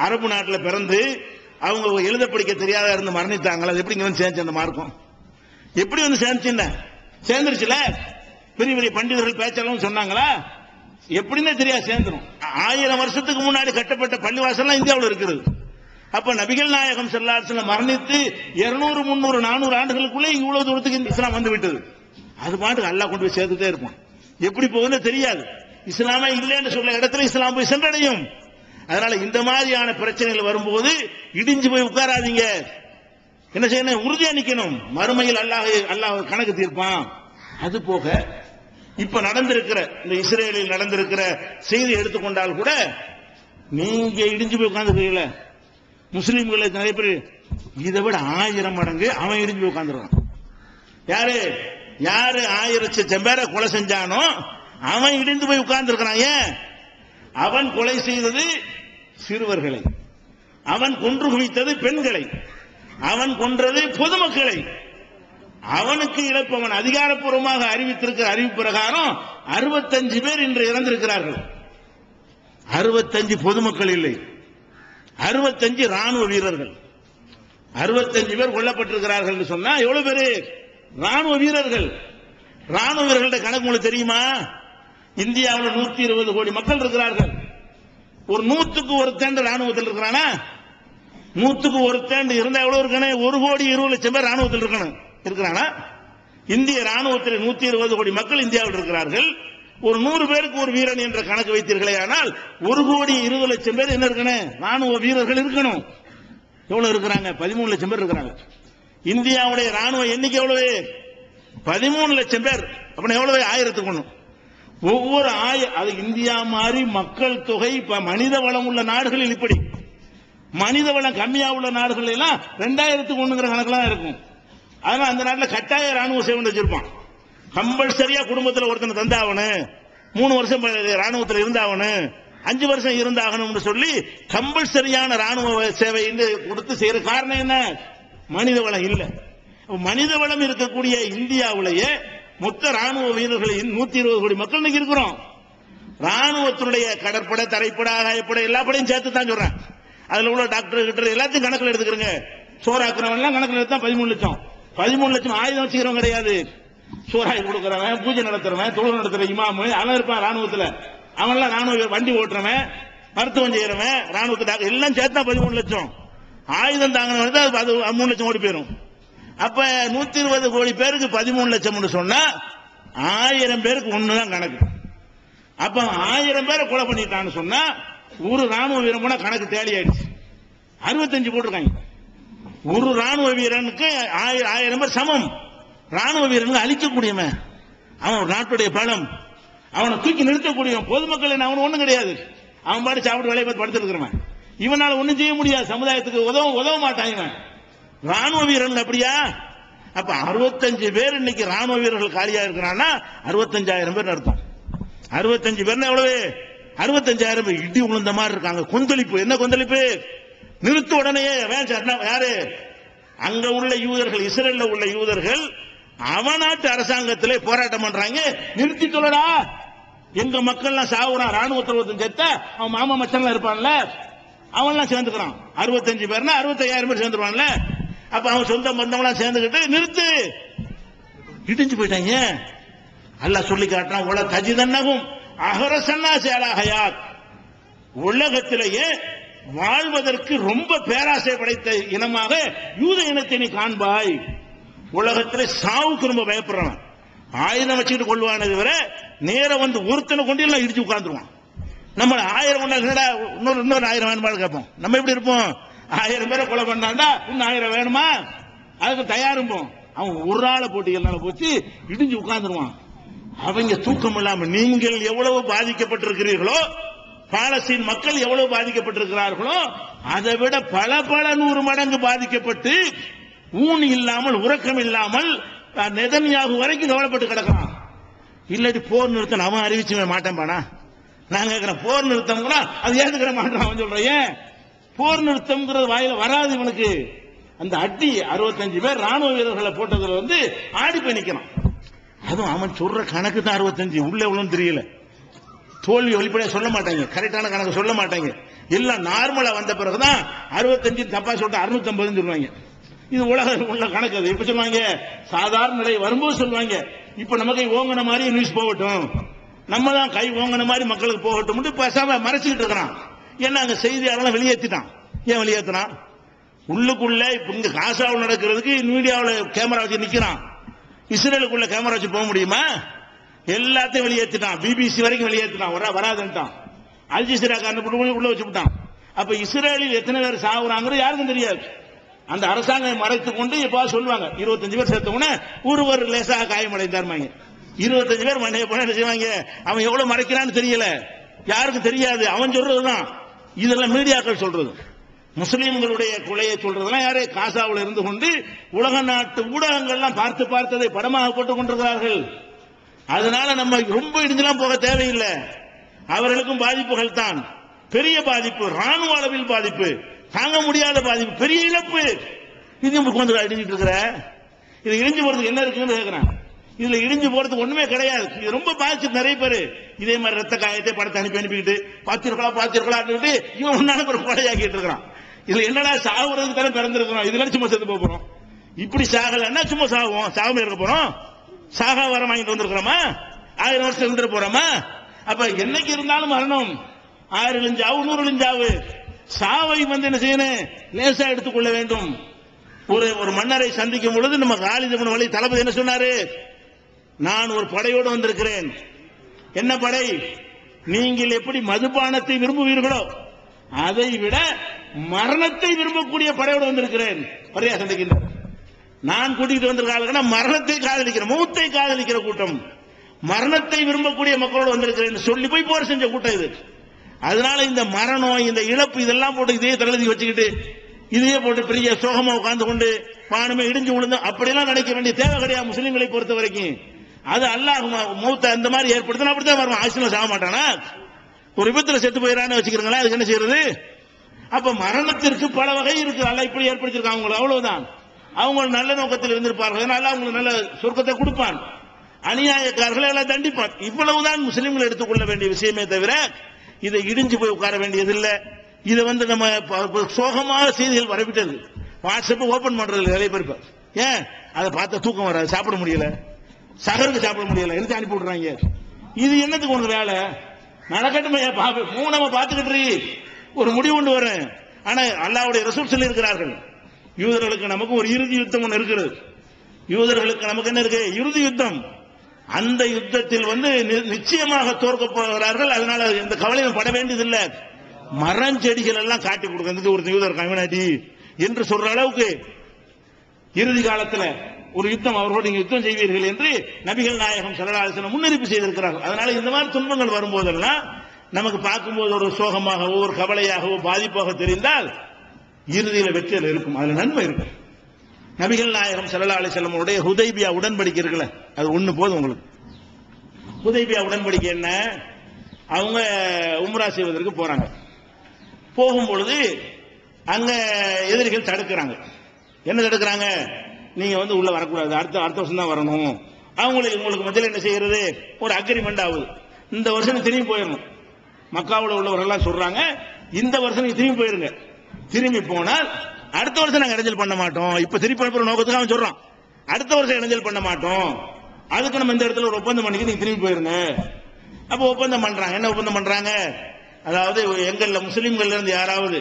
அரபு நாட்டில் பிறந்து அவங்க எழுத படிக்க தெரியாத இருந்து மரணித்தாங்களா? அது எப்படி சேர்ந்து அந்த மார்க்கம் எப்படி சேர்ந்துருச்சுல? பெரிய பெரிய பண்டிதர்கள் பேச்சாளரும் சொன்னாங்களா? எப்படின்னே தெரியாது, சேர்ந்துரும். 1000 வருஷத்துக்கு முன்னாடி கட்டப்பட்ட பள்ளிவாசல்லாம் இந்தியாவில் இருக்கிறது. அப்ப நபிகள் நாயகம் ஸல்லல்லாஹு அலைஹி வஸல்லம் மரணித்து 200, 300, 400 ஆண்டுகளுக்குள்ளே இவ்வளவு தூரத்துக்கு இஸ்லாம் வந்து விட்டது. அது பாட்டுக்கு அல்லாஹ் கொண்டு போய் சேர்த்துட்டே இருப்பான். எப்படி போகுதுன்னு தெரியாது. இஸ்லாமே இல்லைன்னு சொல்ல இடத்துல இஸ்லாம் போய் சென்றடையும். அதனால இந்த மாதிரியான பிரச்சனைகள் வரும்போது இடிஞ்சு போய் உட்காராதீங்க. என்ன செய்யணும்? உறுதியா நிக்கணும். மறுமையில் அல்லாஹ் கணக்கு தீர்ப்பான். அது போக இப்ப நடந்திருக்கிற இந்த இஸ்ரேலில் நடந்திருக்கிற செய்தி எடுத்துக்கொண்டால் கூட நீங்க இடிஞ்சு போய் உட்கார்ந்துருக்கீங்கள, முஸ்லீம்களை நிறைய பேர் இதை விட 1000 மடங்கு அவன் இடிஞ்சு போய் உட்கார்ந்துருக்கான். யாரு 1000 பேரை கொலை செஞ்சானோ அவன் இடிந்து போய் உட்கார்ந்து இருக்கிறான். ஏன்? அவன் கொலை செய்தது சிறுவர்களை, அவன் கொன்று குவித்தது பெண்களை, அவன் கொன்றது பொதுமக்களை. அவனுக்கு இழப்பு. அவன் அதிகாரப்பூர்வமாக அறிவித்திருக்கிற அறிவிப்பு பிரகாரம் 65 பேர் இன்று இறந்திருக்கிறார்கள். 65 பொதுமக்கள் இல்லை, 65 ராணுவ வீரர்கள். 65 பேர் கொல்லப்பட்டிருக்கிறார்கள் சொன்னா எவ்வளவு பேரு? ராணுவ வீரர்கள். ராணுவ வீரர்கள்ட்ட கணக்கு உங்களுக்கு தெரியுமா? இந்தியாவில் 120 கோடி மக்கள் இருக்கிறார்கள். ஒரு 100க்கு ஒருத்தன் ராணுவத்தில் இருக்கிறானா? 100க்கு ஒருத்தன் இருந்தா எவ்வளவு இருக்கணும்? 1,20,00,000 பேர் ராணுவத்தில் இருக்கிறானா? இந்திய ராணுவத்தில் 120 கோடி மக்கள் இந்தியாவில் இருக்கிறார்கள். ஒரு 100 பேருக்கு ஒரு வீரன் என்ற கணக்கு வைத்தீர்களே, ஆனால் 1,20,00,000 பேர் என்ன இருக்கணும்? ராணுவ வீரர்கள் இருக்கணும். எவ்வளவு இருக்கிறாங்க? 13 லட்சம் பேர் இருக்கிறாங்க. இந்தியாவுடைய ராணுவ எண்ணிக்கை எவ்வளவு? 13 லட்சம் பேர். அப்படின்னா எவ்வளவு? 1000க்கு ஒண்ணு. ஒவ்வொரு அது இந்தியா மாதிரி மக்கள் தொகை மனித வளம் உள்ள நாடுகளில் இப்படி, மனித வளம் கம்மியா உள்ள நாடுகள் எல்லாம் 2000க்கு ஒண்ணுங்கிற கணக்கெல்லாம் இருக்கும். அதனால அந்த நாட்டில் கட்டாய ராணுவ சேவை வச்சிருப்பான். கம்பல்சரியா குடும்பத்தில் ஒருத்தனை தந்தாவனு, 3 வருஷம் ராணுவத்தில் இருந்தாவனு, 5 வருஷம் இருந்தாகணும்னு சொல்லி கம்பல்சரியான ராணுவ சேவை கொடுத்து செய்யற காரணம் என்ன? மனித வளம் இல்ல. மனித வளம் இருக்கக்கூடிய இந்தியாவிலேயே மொத்த ராணுவ வீரர்கள் 120 கோடி மக்கள் இருக்கிறோம். ராணுவத்தினுடைய கடற்படை, தரைப்படை, ஆகாயப்படை எல்லா படையும் சேர்த்து தான் சொல்றேன். அதுல உள்ள டாக்டர் கிட்ட எல்லாத்தையும் கணக்கில் எடுத்துக்கிறேங்க. சோறாக்குறவன் எல்லாம் கணக்கில் எடுத்தா 13 லட்சம். 13 லட்சம் ஆயுதம் வச்சுக்கிறவன் கிடையாது. சோறாய் கொடுக்கிறவன், பூஜை நடத்துறவன், தொழில் நடத்துற இமாமு அவன் இருப்பான் ராணுவத்தில். அவன்லாம் ராணுவ வண்டி ஓட்டுறவன், மருத்துவம் செய்யறவன், ராணுவத்தில் டாக்டர் எல்லாம் சேர்த்தா 13 லட்சம். ஆயுதம் தாங்கினவன் அது 3 லட்சம் ஓடி போயிடும். அப்ப 120 கோடி பேருக்கு 13 லட்சம் சொன்னா 1000 பேருக்கு ஒண்ணுதான் கணக்கு. அப்ப 1000 பேரை கொலை பண்ணிட்டான்னு சொன்னா ஒரு ராணுவ வீரன் போனா கணக்கு தேடி ஆயிடுச்சு. 65 போட்டிருக்காங்க. ஒரு ராணுவ வீரனுக்கு 1000 பேர் சமம். ராணுவ வீரனுக்கு அழிக்கக்கூடியவன் அவன், நாட்டுடைய பலம், அவனை தூக்கி நிறுத்தக்கூடியவன். பொதுமக்கள் அவனு ஒண்ணும் கிடையாது. அவன் பாட்டு சாப்பிட்டு வேலையை பார்த்து படுத்துருக்கிறவன். இவனால ஒண்ணும் செய்ய முடியாது. சமுதாயத்துக்கு உதவ மாட்டான் இவன். ராணுவ வீரர்கள் அப்படியா? அப்ப 65 பேர் இன்னைக்கு ராணுவ வீரர்கள் காலியா இருக்கிறான்னா 65,000 பேர் அர்த்தம். 65 பேர் எவ்வளவு? 65,000 பேர் இடி உளுந்த மாதிரி இருக்காங்க. கொந்தளிப்பு. என்ன கொந்தளிப்பு? நிறுத்த உடனே யாரு? அங்க உள்ள யூதர்கள், இஸ்ரேல்ல உள்ள யூதர்கள் அவநாட்டு அரசாங்கத்திலே போராட்டம் பண்றாங்க. நிறுத்தி சொல்லடா, எங்க மக்கள் எல்லாம் சாவுறான், ராணுவத்தில் ஒருத்தன் செத்த அவன் மாமா மச்சன்லாம் இருப்பான்ல, அவன்லாம் சேர்ந்துக்கிறான். 65 பேர்னா 65,000 பேர் சேர்ந்துருவான்ல. அப்ப அவன் சொந்த பந்தவெல்லாம் சேர்ந்துக்கிட்டு நிறுத்து, இடிஞ்சு போயிட்டாங்க. அல்லாஹ் சொல்லி காட்டுறான், உலக தஜிதன்னகும் அஹரசன்னா சேலாஹயாத், உலகத்திலேயே வாழ்வதற்கு ரொம்ப பேராசை படைத்த இனமாக யூத இனத்தை நீ காண்பாய். உலகத்திலே சாவுக்கு ரொம்ப பயப்படுறான். ஆயுதம் வச்சுக்கிட்டு கொள்வானது தவிர நேரம் வந்து ஒருத்தனை கொண்டு எல்லாம் இடிச்சு உட்கார்ந்துருவான். நம்ம 1000 கொண்டா இன்னொரு 1000 வேணுமான்னு கேட்போம். நம்ம எப்படி இருப்போம்? 1000 பேரை கொலை பண்ணாண்டா இன்னும் 1000 வேணுமா? அதுக்கு தயாரிப்போம். அவன் ஒரு ஆளை போட்டிகள்னால போச்சு இடிஞ்சு உட்கார்ந்துருவான். அவங்க தூக்கம் இல்லாம நீங்கள் எவ்வளவு பாதிக்கப்பட்டிருக்கிறீர்களோ, பாலஸ்தீன் மக்கள் எவ்வளவு பாதிக்கப்பட்டிருக்கிறார்களோ அதை விட பல 100 மடங்கு பாதிக்கப்பட்டு ஊன் இல்லாமல் உறக்கம் இல்லாமல் நெதன்யாகு வரைக்கும் கவலைப்பட்டு கிடக்கிறான். இல்லாட்டி போர் நிறுத்தம் அவன் அறிவிச்சு மாட்டேன் பானா. நான் கேட்கிறேன், போர் நிறுத்தம் அது ஏத்துக்கிற மாட்டான். அவன் சொல்றேன், ஏன் போர் நிறுத்தம் வாயில வராது இவனுக்கு. அந்த அடி 65 பேர் ராணுவ வீரர்களை போட்டதுல ஆடி போய் நிக்கிறான். அதுவும் அவன் சொல்ற கணக்கு தான் 65. உள்ள எவ்வளவு தெரியல. தோல்வி வெளிப்படையா சொல்ல மாட்டாங்க, கரெக்டான கணக்கு சொல்ல மாட்டாங்க. எல்லாம் நார்மலா வந்த பிறகுதான் 65 தப்பா சொல்லிட்டு 650 சொல்லுவாங்க. இது உலக உள்ள கணக்கு. அது எப்ப சொல்லுவாங்க? சாதாரண நிலை வரும்போது சொல்லுவாங்க. இப்ப நமக்கு ஓங்கின மாதிரி நியூஸ் போகட்டும், நம்ம தான் கை ஓங்கின மாதிரி மக்களுக்கு போகட்டும் பேசாம மறைச்சுக்கிட்டு இருக்கிறான். ஏன்னா அங்க செய்தியாளர் வெளியேற்றிட்டான். ஏன் வெளியேற்றினான்? உள்ளுக்குள்ள இப்ப இங்க காசாவில் நடக்கிறதுக்கு மீடியாவில் கேமரா வச்சு நிக்கிறான். இஸ்ரேலுக்குள்ள கேமரா வச்சு போக முடியுமா? எல்லாத்தையும் வெளியேற்றிட்டான். பிபிசி வரைக்கும் வெளியேற்றிட்டான். வராதுன்ட்டான். அல்ஜசீரா காரணம் உள்ள வச்சு விட்டான். அப்ப இஸ்ரேலில் எத்தனை பேர் சாவுறாங்கிறது யாருக்கும் தெரியாது. அந்த அரசாங்கம் மறைத்துக் கொண்டு எப்ப சொல்லுவாங்க 25 பேர் சேர்த்தவன ஒருவர் லேசாக காயமடைந்தாருமாங்க. 25 பேர் மண்ணைய போன என்ன செய்வாங்க? அவன் எவ்வளவு மறைக்கிறான்னு தெரியல, யாருக்கும் தெரியாது. அவன் சொல்றதுதான் இதெல்லாம் மீடியாக்கள் சொல்றது. முஸ்லீம்களுடைய கொலையை சொல்றதெல்லாம் யாரே காசாவில் இருந்து கொண்டு உலக நாட்டு ஊடகங்கள்லாம் பார்த்து பார்த்ததை படமாக போட்டுக் கொண்டிருக்கிறார்கள். அதனால நம்ம ரொம்ப இடிஞ்செல்லாம் போக தேவையில்லை. அவர்களுக்கும் பாதிப்புகள் தான். பெரிய பாதிப்பு, ராணுவ அளவில் பாதிப்பு, தாங்க முடியாத பாதிப்பு, பெரிய இழப்பு. இது உட்கார்ந்து அடிஞ்சிட்டு இருக்கிற இது இடிஞ்சு போறதுக்கு என்ன இருக்குன்னு கேட்கிறான். இதுல இடிஞ்சு போறதுக்கு ஒண்ணுமே கிடையாது. இது ரொம்ப பாதிச்சு நிறைய பேரு இதே மாதிரி ரத்த காயத்தை படத்தை அனுப்பிக்கிட்டு பாத்திருக்கலாம் இவன் ஒன்னால ஒரு கொலையாக்கிட்டு இருக்கிறான். இதுல என்னடா சாகுறதுக்கு தானே பிறந்திருக்கிறோம், இதுல சும்மா செத்து போறோம். இப்படி சாகலன்னா சும்மா சாகுவோம், சாகாம இருக்க போறோம். சாகா வரம் வாங்கிட்டு வந்திருக்கிறோமா, 1000 வருஷம் இருந்துட்டு போறோமா? அப்ப என்னைக்கு இருந்தாலும் மரணம், 1000 இழிஞ்சாவு 100 இழிஞ்சாவு. சாவை என்ன செய்யணும், லேசா எடுத்துக்கொள்ள வேண்டும். ஒரு மன்னரை சந்திக்கும் பொழுது நம்ம காலித் இப்னு வலீத் தளபதி என்ன சொன்னாரு, நான் ஒரு படையோடு வந்திருக்கிறேன். என்ன படை? நீங்கள் எப்படி மதுபானத்தை விரும்புவீர்களோ அதை விட மரணத்தை விரும்பக்கூடிய படையோடு வந்திருக்கிறேன். படையா சந்திக்கின்றார். நான் கூட்டிட்டு வந்திருக்காங்க மரணத்தை காதலிக்கிற, மௌத்தை காதலிக்கிற கூட்டம், மரணத்தை விரும்பக்கூடிய மக்களோடு வந்திருக்கிறேன் சொல்லி போய் போர் செஞ்ச கூட்டம் இது. அதனால இந்த மரணம், இந்த இழப்பு இதெல்லாம் போட்டு இதே தளதி வச்சுக்கிட்டு இதையே போட்டு பெரிய சோகமா உட்கார்ந்து கொண்டு பானுமே இடிஞ்சு விழுந்து அப்படியெல்லாம் நினைக்க வேண்டிய தேவை கிடையாது. முஸ்லீம்களை பொறுத்த வரைக்கும் அது அல்லாஹ் மௌத்த அந்த மாதிரி ஏற்படுத்தினா அப்படித்தான் வருவான். ஆக்சிடென்ட் சாக மாட்டானா, ஒரு விபத்துல செத்து போயிடறான்னு வச்சுக்கிறீங்களா, அதுக்கு என்ன செய்யறது? அப்ப மரணத்திற்கு பல வகை இருக்கு. அல்லாஹ் இப்படி ஏற்படுத்திருக்காங்க அவங்களை, அவ்வளவுதான். அவங்க நல்ல நோக்கத்தில் இருந்திருப்பார்கள், அதனால அவங்களுக்கு நல்ல சொர்க்கத்தை கொடுப்பான், அநியாயக்காரர்களை எல்லாம் தண்டிப்பான். இவ்வளவுதான் முஸ்லீம்கள் எடுத்துக்கொள்ள வேண்டிய விஷயமே தவிர இதை இடிஞ்சு போய் உட்கார வேண்டியது இல்லை. இதை நம்ம சோகமான செய்திகள் வரவிட்டது. வாட்ஸ்அப் ஓபன் பண்றது நிறைய பேர். ஏன் அதை பார்த்தா தூக்கம் வராது, சாப்பிட முடியல, சகருக்கு சாப்பிட முடியல, எடுத்து அனுப்பி விடுறாங்க. இது என்னத்துக்கு ஒன்று வேலை நடக்கட்டுமே, நம்ம பார்த்துக்கிட்டு ஒரு முடிவு கொண்டு வரேன். ஆனா அல்லாஹ்வுடைய ரசூல் சொல்லி இருக்கிறார்கள், யூதர்களுக்கு நமக்கு ஒரு இறுதி யுத்தம் ஒன்று இருக்கிறது. யூதர்களுக்கு நமக்கு என்ன இருக்கு? இறுதி யுத்தம். அந்த யுத்தத்தில் நிச்சயமாக தோற்க போகிறார்கள். அதனால இந்த கவலையும் பட வேண்டியதில்லை. மரஞ்செடிகள் எல்லாம் காட்டி கொடுக்கிறது ஒரு யூதர் கம்யூனிட்டி என்று சொல்ற அளவுக்கு இறுதி காலத்தில் ஒரு யுத்தம், அவர்களோடு நீங்க யுத்தம் செய்வீர்கள் என்று நபிகள் நாயகம் ஸல்லல்லாஹு அலைஹி வஸல்லம் முன்னறிவிப்பு செய்திருக்கிறார்கள். அதனால இந்த மாதிரி துன்பங்கள் வரும்போதெல்லாம் நமக்கு பார்க்கும்போது ஒரு சோகமாகவோ ஒரு கவலையாகவோ பாதிப்பாக தெரிந்தால் இறுதியில் வெற்றியில் இருக்கும், அதுல நன்மை இருக்கும். நபிகள் நாயகம் ஸல்லல்லாஹு அலைஹி வஸல்லம் உடைய ஹுதைபியா உடன்படிக்கை இருக்குல்ல, அது ஒண்ணு போதும் உங்களுக்கு. ஹுதைபியா உடன்படிக்கை என்ன? அவங்க உம்ரா செய்வதற்கு போறாங்க. போகும் பொழுது அங்க எதிரிகள் தடுக்கிறாங்க. என்ன தடுக்கிறாங்க? நீங்க உள்ள வரக்கூடாது, அடுத்த வருஷம் தான் வரணும். உங்களுக்கு மத்தியில் என்ன செய்யறது, ஒரு அக்ரிமெண்ட் ஆகுது. இந்த வருஷம் திரும்பி போயிடணும். மக்காவில் உள்ளவர்கள் சொல்றாங்க, இந்த வருஷம் நீங்க திரும்பி போயிருங்க. திரும்பி போனால் அடுத்த வருஷம் நாங்க இடைஞ்சல் பண்ண மாட்டோம். இப்ப திருப்பி அனுப்புற நோக்கத்துக்கு அவன் சொல்றான், அடுத்த வருஷம் இடைஞ்சல் பண்ண மாட்டோம். அதுக்கு நம்ம இந்த இடத்துல ஒரு ஒப்பந்தம் பண்ணிக்க, நீங்க திரும்பி போயிருங்க. அப்ப ஒப்பந்தம் பண்றாங்க. என்ன ஒப்பந்தம் பண்றாங்க? அதாவது எங்கள்ல முஸ்லிம்கள் இருந்து யாராவது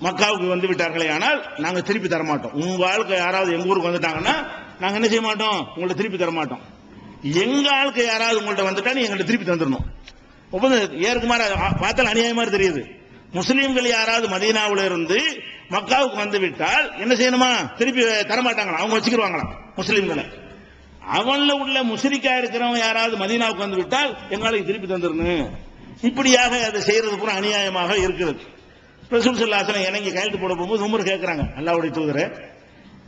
மக்காவுக்கு வந்து விட்டார்களே ஆனால் நாங்க திருப்பி தரமாட்டோம். உங்க ஆளுக்கு யாராவது எங்க ஊருக்கு வந்துட்டாங்கன்னா நாங்க என்ன செய்ய மாட்டோம், உங்கள்ட்ட திருப்பி தரமாட்டோம். எங்க ஆளுக்கு யாராவது உங்கள்ட்ட வந்துட்டா நீ எங்கள்ட்ட திருப்பி தந்துடணும். ஒப்பந்தம் ஏற்குமாறு பார்த்தால் அநியாயமா தெரியுது. முஸ்லீம்கள் யாராவது மதீனாவில் இருந்து மக்காவுக்கு வந்து விட்டால் என்ன செய்யணுமா, திருப்பி தரமாட்டாங்களா, அவங்க வச்சுக்கிடுவாங்களாம் முஸ்லீம்களை. அவன்ல உள்ள முஸ்ரிக்கா இருக்கிறவங்க யாராவது மதீனாவுக்கு வந்து விட்டால் எங்களுக்கு திருப்பி தந்துடணும். இப்படியாக அதை செய்யறது கூட அநியாயமாக இருக்கிறது. ரசூல் ஸல்லல்லாஹு அலைஹி வஸல்லம் இணங்கி கையெழுத்து போட போகும்போது உமர் கேட்கிறாங்க, அல்லாஹ்வுடைய தூதரே,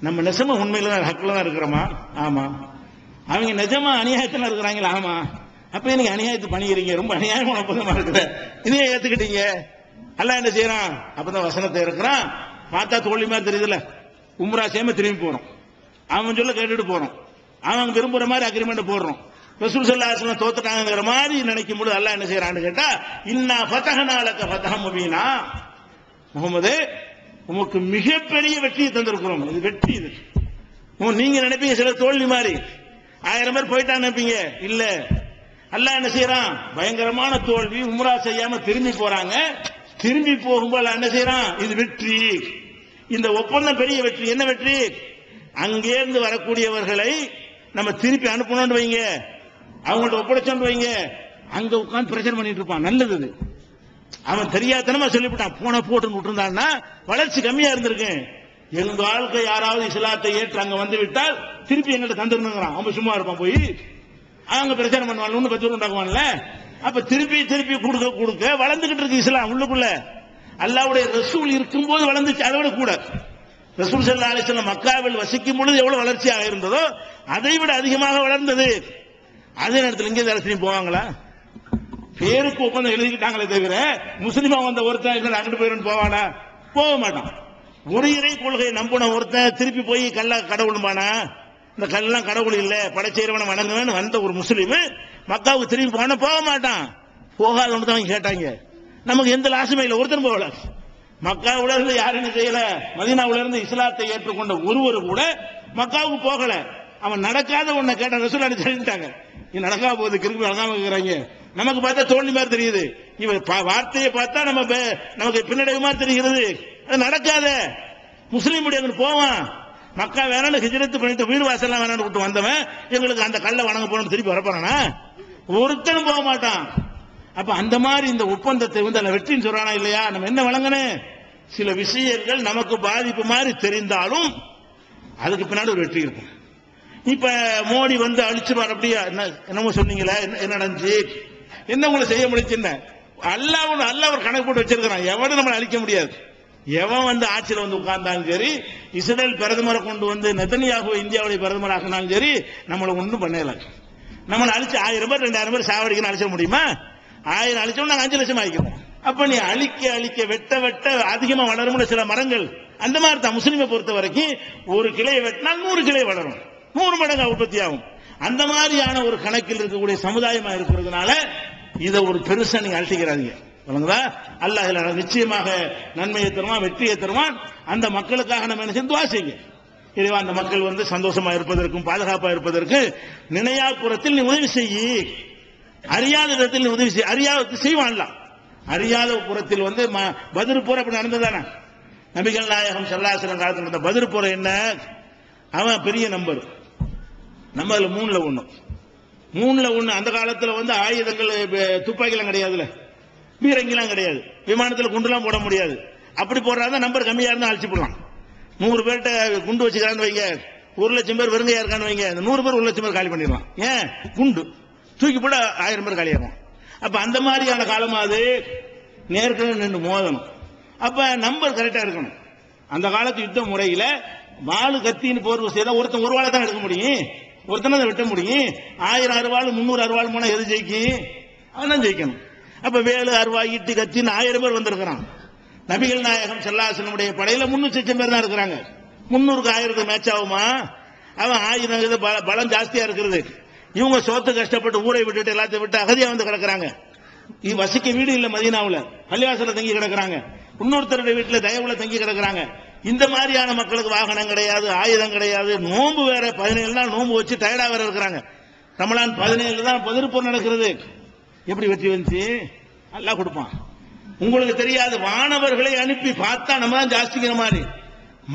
நம்ம நிஜமா உண்மையில தான் ஹக்ல தான் இருக்கிறோமா? ஆமா. அவங்க நிஜமா அநியாயத்துல இருக்கிறாங்களா? ஆமா. அப்ப நீங்க அநியாயத்தை பண்ணிக்கிறீங்க, ரொம்ப அநியாயமான ஒப்பந்தமா இருக்குது, இதையே ஏத்துக்கிட்டீங்க. அல்லாஹ் என்ன செய்யறான்? அப்பதான் வசனத்தை இருக்கிறான். பார்த்தா தோல்வி மாதிரி தெரியுதுல்ல, உம்ரா செய்யாம திரும்பி போறோம், அவன் சொல்ல கேட்டுட்டு போறோம், அவன் விரும்புற மாதிரி அக்ரிமெண்ட் போடுறோம். ரசூல் ஸல்லல்லாஹு அலைஹி வஸல்லம் தோத்துட்டாங்கிற மாதிரி நினைக்கும் போது அல்லாஹ் என்ன செய்யறான்னு கேட்டா, இன்னா ஃபதஹனா லக ஃபதஹம் முபீனா, முகமது உமக்கு மிகப்பெரிய வெற்றியை தந்திருக்கிறோம். இது வெற்றி. இது நீங்க நினைப்பீங்க சில தோல்வி மாதிரி 1000 பேர் போயிட்டான்னு நினைப்பீங்க, இல்ல. அல்லாஹ் என்ன செய்யறான்? பயங்கரமான தோல்வி, உம்ரா செய்யாம திரும்பி போறாங்க. திரும்பி போகும்போது என்ன செய்யறான்? இது வெற்றி. இந்த ஒப்பந்தம் பெரிய வெற்றி. என்ன வெற்றி? அங்கேருந்து வரக்கூடியவர்களை நம்ம திருப்பி அனுப்பணும்னு வைங்க, அவங்கள்ட்ட ஒப்படைச்சோன்னு வைங்க, அங்க உட்கார்ந்து பிரச்சனை பண்ணிட்டு இருப்பான். நல்லது அது. அவன் தெரியாதனமா சொல்லிவிட்டான், போன போட்டு விட்டுருந்தான்னா வளர்ச்சி கம்மியா இருந்திருக்கு. எங்க ஆளுக்கு யாராவது இஸ்லாத்தை ஏற்று அங்க வந்து விட்டால் திருப்பி எங்கிட்ட தந்துருங்கிறான். அவன் சும்மா இருப்பான், போய் அவங்க பிரச்சனை பண்ணுவாங்க, ஒண்ணு கத்து உண்டாக்குவான்ல. அப்ப திருப்பி திருப்பி கொடுக்க கொடுக்க வளர்ந்துகிட்டு இருக்கு இஸ்லாம் உள்ளுக்குள்ள. அல்லாஹ்வுடைய ரசூல் இருக்கும்போது வளர்ந்துச்சு, அதை விட கூட. ரசூல் ஸல்லல்லாஹு அலைஹி வஸல்லம் மக்காவில் வசிக்கும் பொழுது எவ்வளவு வளர்ச்சியாக இருந்ததோ அதை விட அதிகமாக வளர்ந்தது. அதே நேரத்தில் இங்கே அரசு போவாங்களா? பேருக்கு ஒப்பந்தம் எழுதிக்கிட்டாங்களே தவிர முஸ்லிமா வந்த ஒருத்தன் அங்கிட்டு போயிருந்து போவானா? போக மாட்டான். ஒரு இறை கொள்கையை நம்பின ஒருத்தன் திருப்பி போய் கடவுளுமானா? இந்த கல்லாம் கடவுள் இல்ல, படைச்சேரவனை வணங்குவேன்னு வந்த ஒரு முஸ்லீம் மக்காவுக்கு திரும்பி போக மாட்டான். போகாதவனு தான் கேட்டாங்க. நமக்கு எந்த லாசுமே இல்லை, ஒருத்தரும் போகல. மக்காவுல இருந்து யாரும் செய்யல, மதீனாவுல இருந்து இஸ்லாத்தை ஏற்றுக்கொண்ட ஒருவர் கூட மக்காவுக்கு போகல. அவன் நடக்காத ஒன்ன கேட்ட ரசூல் அடி சொல்லிட்டாங்க, இது நடக்காம போகுது, கிருப்பி நடக்காம இருக்கிறாங்க. நமக்கு பார்த்தா தோல்வி மாதிரி தெரியுது, இவன் வார்த்தையை பார்த்தா நமக்கு பின்னடைவு மாதிரி தெரிகிறது. அது நடக்காத. முஸ்லீம் அங்க போவான், மக்கா வேணாலும் ஹிஜ்ரத் பண்ணிட்டு வீடு வாசல்லாம் வேணாலும் விட்டு வந்தவன் எங்களுக்கு அந்த கல்லை வணங்க போன திருப்பி வரப்போறானா? ஒருத்தனும் போக மாட்டான். அப்ப அந்த மாதிரி இந்த ஒப்பந்தத்தை அந்த வெற்றின்னு சொல்றானா இல்லையா? நம்ம என்ன வழங்கணும்? சில விஷயங்கள் நமக்கு பாதிப்பு மாதிரி தெரிந்தாலும் அதுக்கு பின்னாடி ஒரு வெற்றி இருக்கும். இப்ப மோடி அழிச்சுவார் அப்படியா? என்னமோ சொன்னீங்களே, என்ன நடந்துச்சு, என்ன உங்களை செய்ய முடிச்சுன்னு அல்லாஹ் ஒரு கணக்கு போட்டு வச்சிருக்கிறான். எவனும் நம்மளை அழிக்க முடியாது. எவன் ஆட்சியில் உட்கார்ந்தாலும் சரி, இஸ்ரேல் பிரதமரை கொண்டு நெதன்யாகு இந்தியாவுடைய பிரதமர் ஆகினாலும் சரி, நம்மளை ஒன்றும் பண்ணல. நம்மளை அழிச்சு 1000 பேர் 2000 பேர் சாவடிக்கணும் அழிச்ச முடியுமா? 1000 அழிச்சோம், நாங்கள் 5 லட்சம் ஆகிக்கிறோம். அப்ப நீ அழிக்க வெட்ட அதிகமா வளரும் சில மரங்கள். அந்த மாதிரி தான் முஸ்லீமை பொறுத்த வரைக்கும் ஒரு கிளையை வெட்டினால் 100 கிளை வளரும், 100 மடங்கு உற்பத்தி ஆகும். அந்த மாதிரியான ஒரு கணக்கில் இருக்கக்கூடிய சமுதாயமா இருக்கிறதுனால இதை ஒரு பெருசா நீங்க அழிக்கிறாதீங்க. அல்லாஹ் நிச்சயமாக நன்மையை தருவான், வெற்றியை தருவான். அந்த மக்களுக்காக நம்ம என்ன செய்ய துஆ செய்யுங்க. இறைவா, அந்த மக்கள் சந்தோஷமா இருப்பதற்கும் பாதுகாப்பா இருப்பதற்கு நினையாபுரத்தில் நீ உதவி செய்யி, அறியாத இடத்தில் நீ உதவி செய்ய. அறியாத செய்வான்ல, அறியாத புறத்தில் பத்ர் போர் அப்படி நடந்ததானே? நபிகள் நாயகம் ஸல்லல்லாஹு அலைஹி வஸல்லம் காலத்தில் நடந்த பத்ர் போர் என்ன? அவன் பெரிய நம்பர், நம்ம அதுல 3ல 1. அந்த காலத்தில் ஆயுதங்கள் துப்பாக்கிலாம் கிடையாதுல, பீரங்கிலாம் கிடையாது, விமானத்தில் குண்டுலாம் போட முடியாது. அப்படி போடுறாங்க, நம்பர் கம்மியா இருந்தா அழிச்சு போடலாம். 100 பேர்கிட்ட குண்டு வச்சுக்கிறான்னு வைங்க, 1 லட்சம் பேர் வெறுங்கையா இருக்கான்னு வைங்க, அந்த 100 பேர் 1 லட்சம் பேர் காலி பண்ணிடலாம். ஏன்? குண்டு தூக்கி போட 1000 பேர் காலியாகும். அப்ப அந்த மாதிரியான காலமா அது நேருக்கு நின்று மோதணும். அப்ப நம்பர் கரெக்டா இருக்கணும். அந்த காலத்து யுத்த முறையில வாழு கத்தின்னு போர் செய்தா ஒருத்தன் ஒரு வாழை தான் எடுக்க முடியும், ஒருத்தனை தான் வெட்ட முடியும். 1000 அறுவாள் 300 அறுவாள் போனா எது ஜெயிக்கும்? அவன் ஜெயிக்கணும். அப்ப வேலு அருவா ஈட்டு கத்தின்னு 1000 பேர் வந்திருக்கிறான். நபிகள் நாயகம் ஸல்லல்லாஹு அலைஹி வஸல்லம் படையில 300 லட்சம் பேர் தான் இருக்கிறாங்க. 300க்கு 1000 மேட்ச் ஆகுமா? அவன் 1000 பலம் ஜாஸ்தியா இருக்கிறது. இவங்க சோத்து கஷ்டப்பட்டு ஊரை விட்டுட்டு எல்லாத்தையும் விட்டு அகதியா கிடக்குறாங்க. வசிக்க வீடு இல்ல, மதீனாவுல பள்ளிவாசல தங்கி கிடக்குறாங்க, இன்னொருத்தருடைய வீட்டுல தயவுல தங்கி கிடக்குறாங்க. இந்த மாதிரியான மக்களுக்கு வாகனம் கிடையாது, ஆயுதம் கிடையாது, நோன்பு வேற 17 நாள் நோன்பு வச்சு டயர்டா வேற இருக்கிறாங்க. ரமலான் 17 தான் பத்ர் போர் நடக்கிறது. எப்படி வெற்றி வந்துச்சு? அல்லாஹ் கொடுப்பான். உங்களுக்கு தெரியாது, வானவர்களை அனுப்பி பார்த்தா நம்ம தான் ஜாஸ்திங்கிற மாதிரி,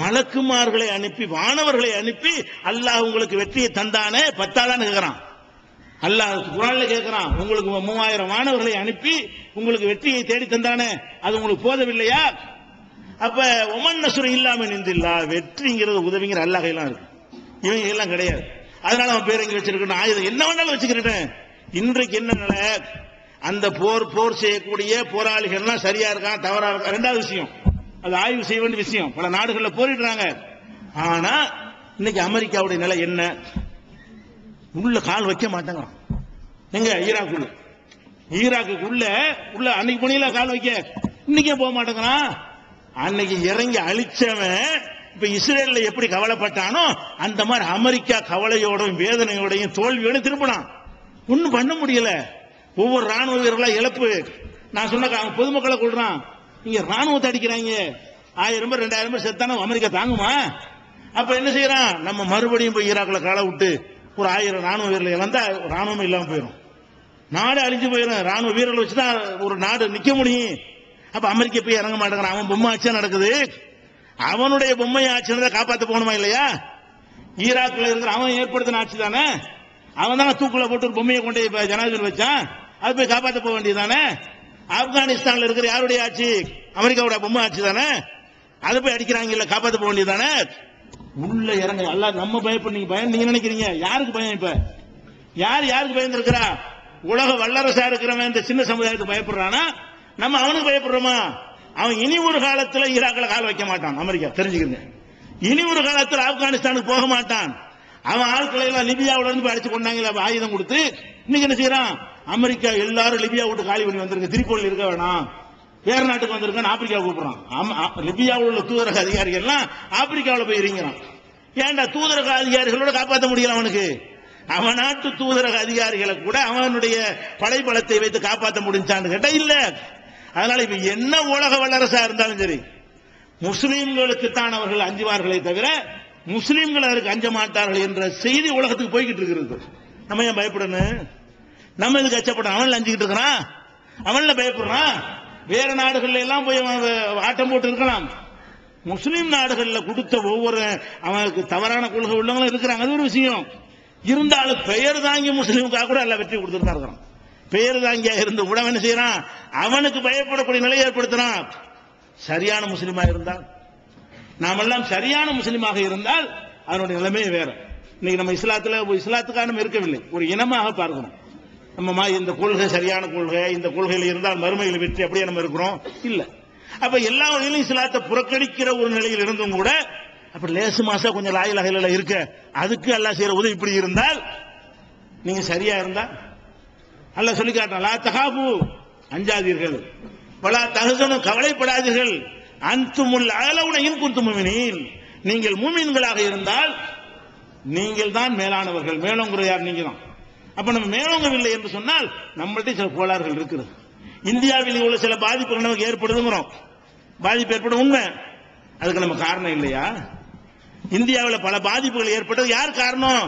மலக்குமார்களை அனுப்பி வானவர்களை அனுப்பி அல்லாஹ் உங்களுக்கு வெற்றியை தந்தானே, 10 கேட்கிறான். அல்லாஹ் குர்ஆன்ல கேட்கிறான், உங்களுக்கு 3000 வானவர்களை அனுப்பி உங்களுக்கு வெற்றியை தேடி தந்தானே, அது உங்களுக்கு போதவில்லையா? அப்ப ஒமன் நஸ்ரு இல்லாம நின்றில்லா, வெற்றிங்கிறது உதவிங்கிற அல்லாஹ் கையெல்லாம் இருக்கு, இவங்க எல்லாம் கிடையாது. அதனால அவன் பேர் எங்க வச்சிருக்கணும், ஆயுதம் என்ன வேணாலும் வச்சுக்கிறேன். இன்றைக்கு என்ன நிலை? அந்த போர் செய்யக்கூடிய போராளிகள்லாம் சரியா இருக்கான் தவறா இருக்கா? 2வது விஷயம், அது ஆய்வு செய்ய வேண்டிய விஷயம். பல நாடுகளில் போரிடுறாங்க. ஆனா இன்னைக்கு அமெரிக்காவுடைய நிலை என்ன? உள்ள கால் வைக்க மாட்டாங்க. எங்க ஈராக்குள்ள அன்னைக்கு போனீங்களா கால் வைக்க? இன்னைக்கே போக மாட்டேங்கிறான். அன்னைக்கு இறங்கி அழிச்சவன் இப்ப இஸ்ரேல்ல எப்படி கவலைப்பட்டானோ அந்த மாதிரி அமெரிக்கா கவலையோடும் வேதனையோடையும் தோல்வியோட திரும்பினான். ஒன்னும் பண்ண முடியல. ஒவ்வொரு ராணுவ வீரர்களா இழப்பு. நான் சொன்ன பொதுமக்களை கொள்றான், இங்க ராணுவத்தை அடிக்கிறாங்க. 1000 பேர் 2000 பேர் செத்தானோ அமெரிக்கா தாங்குமா? அப்ப என்ன செய்யறான்? நம்ம மறுபடியும் போய் ஈராக்ல காலை விட்டு ஒரு 1000 ராணுவ வீரர்கள் இழந்தா ராணுவம் இல்லாம போயிடும், நாடு அழிஞ்சு போயிடும். ராணுவ வீரர்கள் வச்சுதான் ஒரு நாடு நிக்க முடியும். அப்ப அமெரிக்கா போய் இறங்க மாட்டேங்கிறான். அவன் பொம்மை ஆட்சியா நடக்குது. அவனுடைய பொம்மை ஆட்சி காப்பாற்ற போகணுமா இல்லையா? ஈராக்ல இருக்கிற அவன் ஏற்படுத்தின ஆட்சி தானே. அவன் தான் தூக்குல போட்டு ஒரு பொம்மையை கொண்டு ஜனாதிபதி வச்சான், அது போய் காப்பாற்ற போக வேண்டியதானே. ஆப்கானிஸ்தான்ல இருக்கிற யாருடைய ஆட்சி? அமெரிக்காவுடைய பொம்மை ஆட்சி தானே. அதை போய் அடிக்கிறாங்க இல்ல, காப்பாற்ற போக வேண்டியதானே. உள்ள இறங்க அல்ல. நம்ம பயப்பட நீங்க நினைக்கிறீங்க, யாருக்கு பயம்? இப்ப யாருக்கு பயந்து இருக்கிறா? உலக வல்லரசா இருக்கிறவன் இந்த சின்ன சமுதாயத்துக்கு பயப்படுறானா? நம்ம அவனுக்கு பயப்படுறோமா? அவன் இனி ஒரு காலத்துல ஈராக்ல கால் வைக்க மாட்டான். அமெரிக்கா தெரிஞ்சுக்கிறேன், இனி ஒரு காலத்துல ஆப்கானிஸ்தானுக்கு போக மாட்டான். அவன் ஆட்களை எல்லாம் லிபியாவில இருந்து அடிச்சு கொண்டாங்க ஆயுதம் கொடுத்து. இன்னைக்கு என்ன செய்யறான்? அமெரிக்கா எல்லாரும் லிபியா விட்டு காலி பண்ணி வந்திருக்கு, திரிப்போலில் இருக்க வேணாம், வேற நாட்டுக்கு வந்திருக்கான்னு ஆப்பிரிக்கா கூப்பிடுறான். லிபியாவில் உள்ள தூதரக அதிகாரிகள் எல்லாம் ஆப்பிரிக்காவில் போய் இறங்கிறான். ஏன்டா தூதரக அதிகாரிகளோட காப்பாற்ற முடியல அவனுக்கு? அவன் நாட்டு தூதரக அதிகாரிகளை கூட அவனுடைய படைபலத்தை வைத்து காப்பாற்ற முடிஞ்சான்னு கேட்டா இல்ல. அதனால இப்ப என்ன உலக வல்லரசா இருந்தாலும் சரி, முஸ்லீம்களுக்கு தான் அவர்கள் அஞ்சுவார்களே தவிர முஸ்லீம்கள் அதற்கு அஞ்ச மாட்டார்கள் என்ற செய்தி உலகத்துக்கு போய்கிட்டு இருக்கிறது. நம்ம ஏன் பயப்படணும்? நம்ம இதுக்கு அச்சப்படணும்? அவன்ல அஞ்சுக்கிட்டு இருக்கிறான், அவன்ல பயப்படுறான். வேற நாடுகள்ல எல்லாம் போய் ஆட்டம் போட்டு இருக்கலாம். முஸ்லீம் நாடுகள்ல கொடுத்த ஒவ்வொரு அவனுக்கு தவறான கொள்கை உள்ளவங்களும் இருக்கிறாங்க, அது ஒரு விஷயம். இருந்தாலும் பெயர் தாங்கி முஸ்லீமுக்காக கூட எல்லாம் வெற்றி கொடுத்துட்டு தான் இருக்கிறான். பெயர் தாங்கியா இருந்து கூட என்ன செய்யறான்? அவனுக்கு பயப்படக்கூடிய நிலையை ஏற்படுத்துறான். சரியான முஸ்லீமா இருந்தால், நாமெல்லாம் சரியான முஸ்லீமாக இருந்தால் அதனுடைய நிலைமையே வேற. இன்னைக்கு நம்ம இஸ்லாத்துக்காக நம்ம இருக்கவில்லை, ஒரு இனமாக பார்க்கணும். நம்ம இந்த கொள்கை சரியான கொள்கை, இந்த கொள்கையில் இருந்தால் மறுமையில் வெற்றி, அப்படியே நம்ம இருக்கிறோம் இல்ல. அப்ப எல்லா வகையிலும் இஸ்லாத்தை புறக்கணிக்கிற ஒரு நிலையில் இருந்தும் கூட அப்ப லேசு மாசா கொஞ்சம் லாயில அகல இருக்க, அதுக்கு அல்லாஹ் செய்யற உதவி இப்படி இருந்தால் நீங்க சரியா இருந்தா அல்லாஹ் சொல்லி காட்டான், லா தகாபு, அஞ்சாதீர்கள், வலா தஹசனு, கவலைப்படாதீர்கள், அன்துமுல் அலவுன இன் குன்தும் முஃமினீன், நீங்கள் மூமின்களாக இருந்தால் நீங்கள் தான் மேலானவர்கள். மேலோங்கிற யார்? நீங்க தான். அப்ப நம்ம மேலோங்கவில்லை என்று சொன்னால் நம்மள்ட்ட சில கோளாறுகள் இருக்கிறது. இந்தியாவில் உள்ள சில பாதிப்புகள் நமக்கு ஏற்படுதுங்கிறோம், பாதிப்பு ஏற்படும் உண்மை. அதுக்கு நம்ம காரணம் இல்லையா? இந்தியாவில் பல பாதிப்புகள் ஏற்பட்டது யார் காரணம்?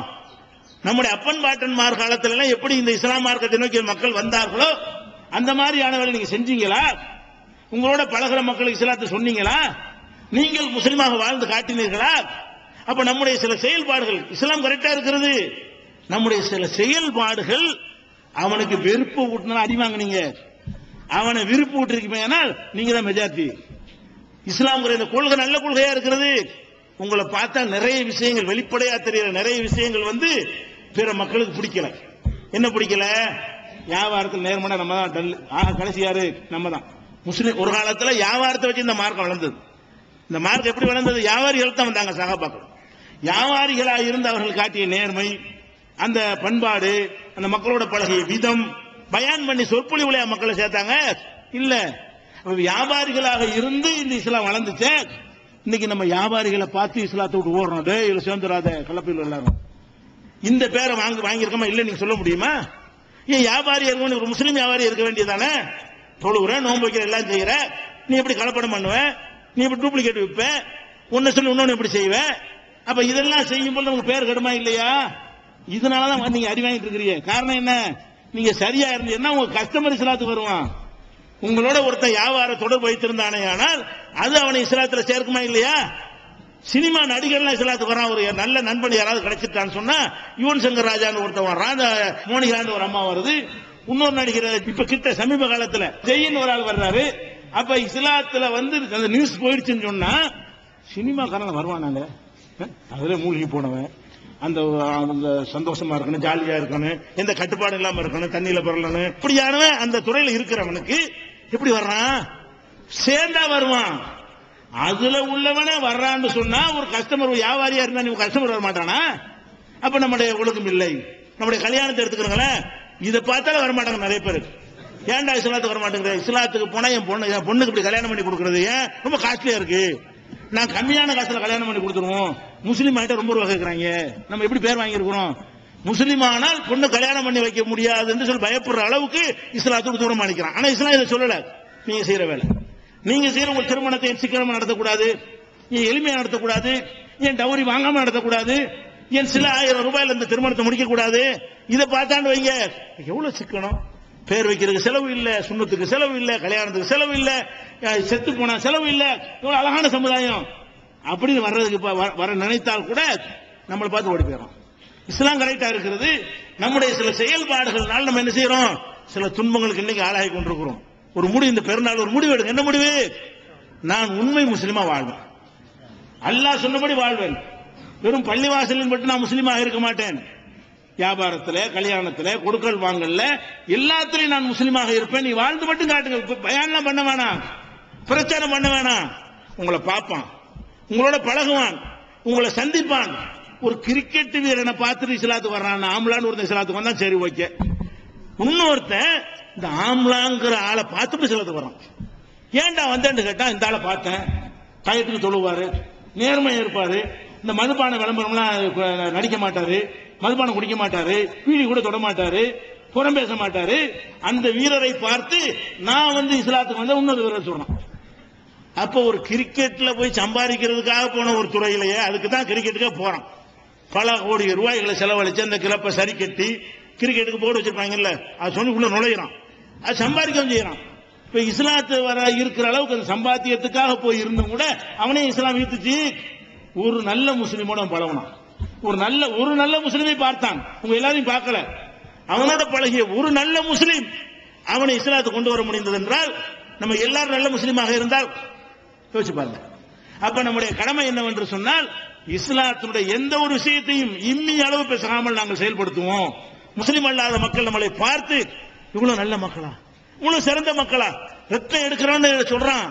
நம்முடைய அப்பன் பாட்டன்மார் காலத்துல எல்லாம் எப்படி இந்த இஸ்லாம் மார்க்கத்தை நோக்கி மக்கள் வந்தார்களோ அந்த மாதிரியானவர்கள் நீங்க செஞ்சீங்களா? உங்களோட பழகிற மக்களுக்கு இஸ்லாத்தை சொன்னீங்களா? நீங்கள் முஸ்லிமாக வாழ்ந்து காட்டினீர்களா? அப்ப நம்முடைய சில செயல்பாடுகள், இஸ்லாம் கரெக்டா இருக்கிறது, நம்முடைய சில செயல்பாடுகள் அவனுக்கு வெறுப்பு ஊட்டினா அடி வாங்கினீங்க, அவனை விருப்பு விட்டுருக்கீங்கன்னால் நீங்க தான் மெஜாரிட்டி. இஸ்லாம் இந்த கொள்கை நல்ல கொள்கையா இருக்கிறது. உங்களை பார்த்தா நிறைய விஷயங்கள் வெளிப்படையா தெரியற நிறைய விஷயங்கள் பிற மக்களுக்கு பிடிக்கல. என்ன பிடிக்கல? வியாபாரத்தில் நேர்மனா நம்ம தான் டல், கடைசி யாரு? நம்ம தான். முஸ்லிம் ஒரு காலத்துல வியாபாரத்தை வச்சு இந்த மார்க்கம் வளர்ந்தது. இந்த மார்க்கம் எப்படி வளர்ந்தது? வியாபாரிகள் தான் வந்தாங்க சகாபாக்கள். வியாபாரிகளாக இருந்து அவர்கள் காட்டிய நேர்மை, அந்த பண்பாடு, அந்த மக்களோட பழகிய விதம், பயான் பண்ணி சொற்பொழிவுலையா மக்களை சேர்த்தாங்க இல்ல. வியாபாரிகளாக இருந்து இந்த இஸ்லாம் வளர்ந்துச்சு. இன்னைக்கு நம்ம வியாபாரிகளை பார்த்து இஸ்லாத்தை விட்டு ஓடுறோம். இதுல சேர்ந்துடாத கலப்பில் எல்லாரும் இந்த பேரை வாங்கியிருக்கமா இல்ல நீங்க சொல்ல முடியுமா? ஏன் வியாபாரி இருக்க, ஒரு முஸ்லீம் வியாபாரி இருக்க வேண்டியதானே? தொழுகிற, நோன்பு வைக்கிற, எல்லாம் செய்யற, நீ எப்படி கலப்படம் பண்ணுவ? நீ எப்படி டூப்ளிகேட் விற்ப? ஒன்னு சொல்லி இன்னொன்னு எப்படி செய்வ? அப்ப இதெல்லாம் செய்யும் போது நமக்கு பேர் கெடுமா இல்லையா? இதனாலதான் நீங்க அடி வாங்கிட்டு இருக்கிறீங்க. காரணம் என்ன? நீங்க சரியா இருந்தீங்கன்னா உங்க கஸ்டமர் இஸ்லாத்துக்கு வருவான். உங்களோட ஒருத்தன் வியாபார தொடர்பு வைத்திருந்தானே ஆனால் அது அவனை இஸ்லாத்துல சேர்க்குமா இல்லையா? சினிமா நடிகர்லாம் இஸ்லாத்துக்கு வரான். ஒரு நல்ல நண்பன் யாராவது கிடைச்சிட்டான்னு சொன்னா யுவன் சங்கர் ராஜான்னு ஒருத்தன் வர்றான், மோனிகான்னு ஒரு அம்மா வருது, இன்னொரு நடிகர் இப்ப கிட்ட சமீப காலத்துல ஜெயின்னு ஒரு ஆள் வர்றாரு. அப்ப இஸ்லாத்துல அந்த நியூஸ் போயிடுச்சுன்னு சொன்னா சினிமாக்காரங்க வருவானாங்க, அதுல மூழ்கி போனவன், அந்த சந்தோஷமா இருக்கணும், ஜாலியா இருக்கணும், எந்த கட்டுப்பாடு இல்லாம இருக்கணும், தண்ணியில பரலணும், இப்படியானவன் அந்த துறையில இருக்கிறவனுக்கு எப்படி வர்றான்? சேர்ந்தா வருவான். அதுல உள்ளவனே வர்றான்னு சொன்னா ஒரு கஸ்டமர், வியாபாரியா இருந்தா நீ கஸ்டமர் வர மாட்டானா? அப்ப நம்முடைய ஒழுக்கம் இல்லை. நம்முடைய கல்யாணத்தை எடுத்துக்கிறோங்களேன், இதை பார்த்தாலும் வரமாட்டாங்க நிறைய பேர். ஏன்டா இஸ்லாத்துக்கு வர மாட்டேங்கிற? இஸ்லாத்துக்கு போனா என் பொண்ணுக்கு இப்படி கல்யாணம் பண்ணி கொடுக்கறது ஏன் ரொம்ப காஸ்ட்லியா இருக்கு, நான் கம்மியான காசுல கல்யாணம் பண்ணி கொடுத்துருவோம். முஸ்லீம் ஆகிட்ட ரொம்ப ரூபா கேட்கிறாங்க, நம்ம எப்படி பேர் வாங்கியிருக்கிறோம்? முஸ்லீம் ஆனால் பொண்ணு கல்யாணம் பண்ணி வைக்க முடியாது என்று சொல்லி பயப்படுற அளவுக்கு இஸ்லாத்தோடு தூரம் அணிக்கிறான். ஆனா இஸ்லாம் இதை சொல்லல. நீங்க செய்யற வேலை, நீங்க செய்யற உங்க திருமணத்தை சீக்கிரமா நடத்தக்கூடாது, ஏன் எளிமையா நடத்தக்கூடாது, ஏன் டவுரி வாங்காம நடத்தக்கூடாது, ஏன் சில 1000 ரூபாயில இந்த திருமணத்தை முடிக்க கூடாது. இதை பார்த்தாண்டு வைங்க, எவ்வளவு சிக்கனம். பேர் வைக்கிறதுக்கு செலவு இல்ல, சுண்ணத்துக்கு செலவு இல்ல, கல்யாணத்துக்கு செலவு இல்ல, செத்து போனா செலவு இல்ல. எவ்வளவு அழகான சமுதாயம். அப்படின்னு வர்றதுக்கு வர நினைத்தால் கூட நம்மளை பார்த்து ஓடி போயிடும். இஸ்லாம் கரெக்டா இருக்கிறது. நம்முடைய சில செயல்பாடுகள்னால நம்ம என்ன செய்யறோம்? சில துன்பங்களுக்கு இன்னைக்கு ஆளாகி கொண்டிருக்கிறோம். ஒரு முடிவு, இந்த பெருநாள் ஒரு முடிவு எடுங்க. என்ன முடிவு? நான் உண்மை முஸ்லிமா வாழ்வேன், அல்லாஹ் சொன்னபடி வாழ்வேன். வெறும் பள்ளிவாசலில் மட்டும் நான் முஸ்லிமா இருக்க மாட்டேன். வியாபாரத்தில், கல்யாணத்தில், கொடுக்கல் வாங்கல, எல்லாத்திலையும் நான் முஸ்லிமாக இருப்பேன். நீ வாழ்ந்து மட்டும் காட்டுங்க. பயான்லாம் பண்ண வேணாம், பிரச்சாரம் பண்ண வேணாம். உங்களை பார்ப்பான், உங்களோட பழகுவான், உங்களை சந்திப்பான். ஒரு கிரிக்கெட் வீரனை பார்த்துட்டு இஸ்லாத்துக்கு வர்றான், ஆம்லான்னு ஒருத்தன் இஸ்லாத்துக்கு வந்தா சரி ஓகே. இன்னொருத்தன் இந்த ஆம்லாங்கிற ஆளை பார்த்துட்டு இஸ்லாத்துக்கு வர்றான். ஏன்டா வந்தேன்னு கேட்டா, இந்த ஆளை பார்த்தேன், டயத்துக்கு தொழுவாரு, நேர்மையா இருப்பாரு, இந்த மதுபான விளம்பரம்லாம் நடிக்க மாட்டாரு, மதுபானம் குடிக்க மாட்டாரு, பீடி கூட தொட மாட்டாரு, புறம் பேச மாட்டாரு. அந்த வீரரை பார்த்து நான் இஸ்லாத்துக்கு வந்த இன்னொரு வீரர் சொல்றான். அப்ப ஒரு கிரிக்கெட்ல போய் சம்பாதிக்கிறதுக்காக போன ஒரு துறையிலேயே அதுக்கு தான் கிரிக்கெட்டுக்கே போறான். பல கோடி ரூபாய்களை செலவழிச்சு அந்த கிளப்பை சரி கட்டி கிரிக்கெட்டுக்கு போர்டு வச்சிருப்பாங்கல்ல, அது சொல்லி உள்ள நுழையிறான், அது சம்பாதிக்கவும் செய்யறான். இப்ப இஸ்லாத்து வர இருக்கிற அளவுக்கு அந்த சம்பாத்தியத்துக்காக போய் இருந்தும் கூட அவனே இஸ்லாம் ஈர்த்துச்சு. ஒரு நல்ல முஸ்லீமோட பழகினான். ஒரு நல்ல முஸ்லீமை பார்த்தான். உங்க எல்லாரையும் பார்க்கல, அவனோட பழகிய ஒரு நல்ல முஸ்லீம் அவனை இஸ்லாத்தை கொண்டு வர முடிந்தது என்றால், நம்ம எல்லாரும் நல்ல முஸ்லீமாக இருந்தால் யோசிச்சு பாருங்க. அப்ப நம்முடைய கடமை என்னவென்று சொன்னால், இஸ்லாத்தினுடைய எந்த ஒரு விஷயத்தையும் இம்மி அளவு பேசாமல் நாங்கள் செயல்படுத்துவோம். முஸ்லீம் அல்லாத மக்கள் நம்மளை பார்த்து இவ்வளவு நல்ல மக்களா, இவ்வளவு சிறந்த மக்களா, ரத்தம் எடுக்கிறான்னு சொல்றான்.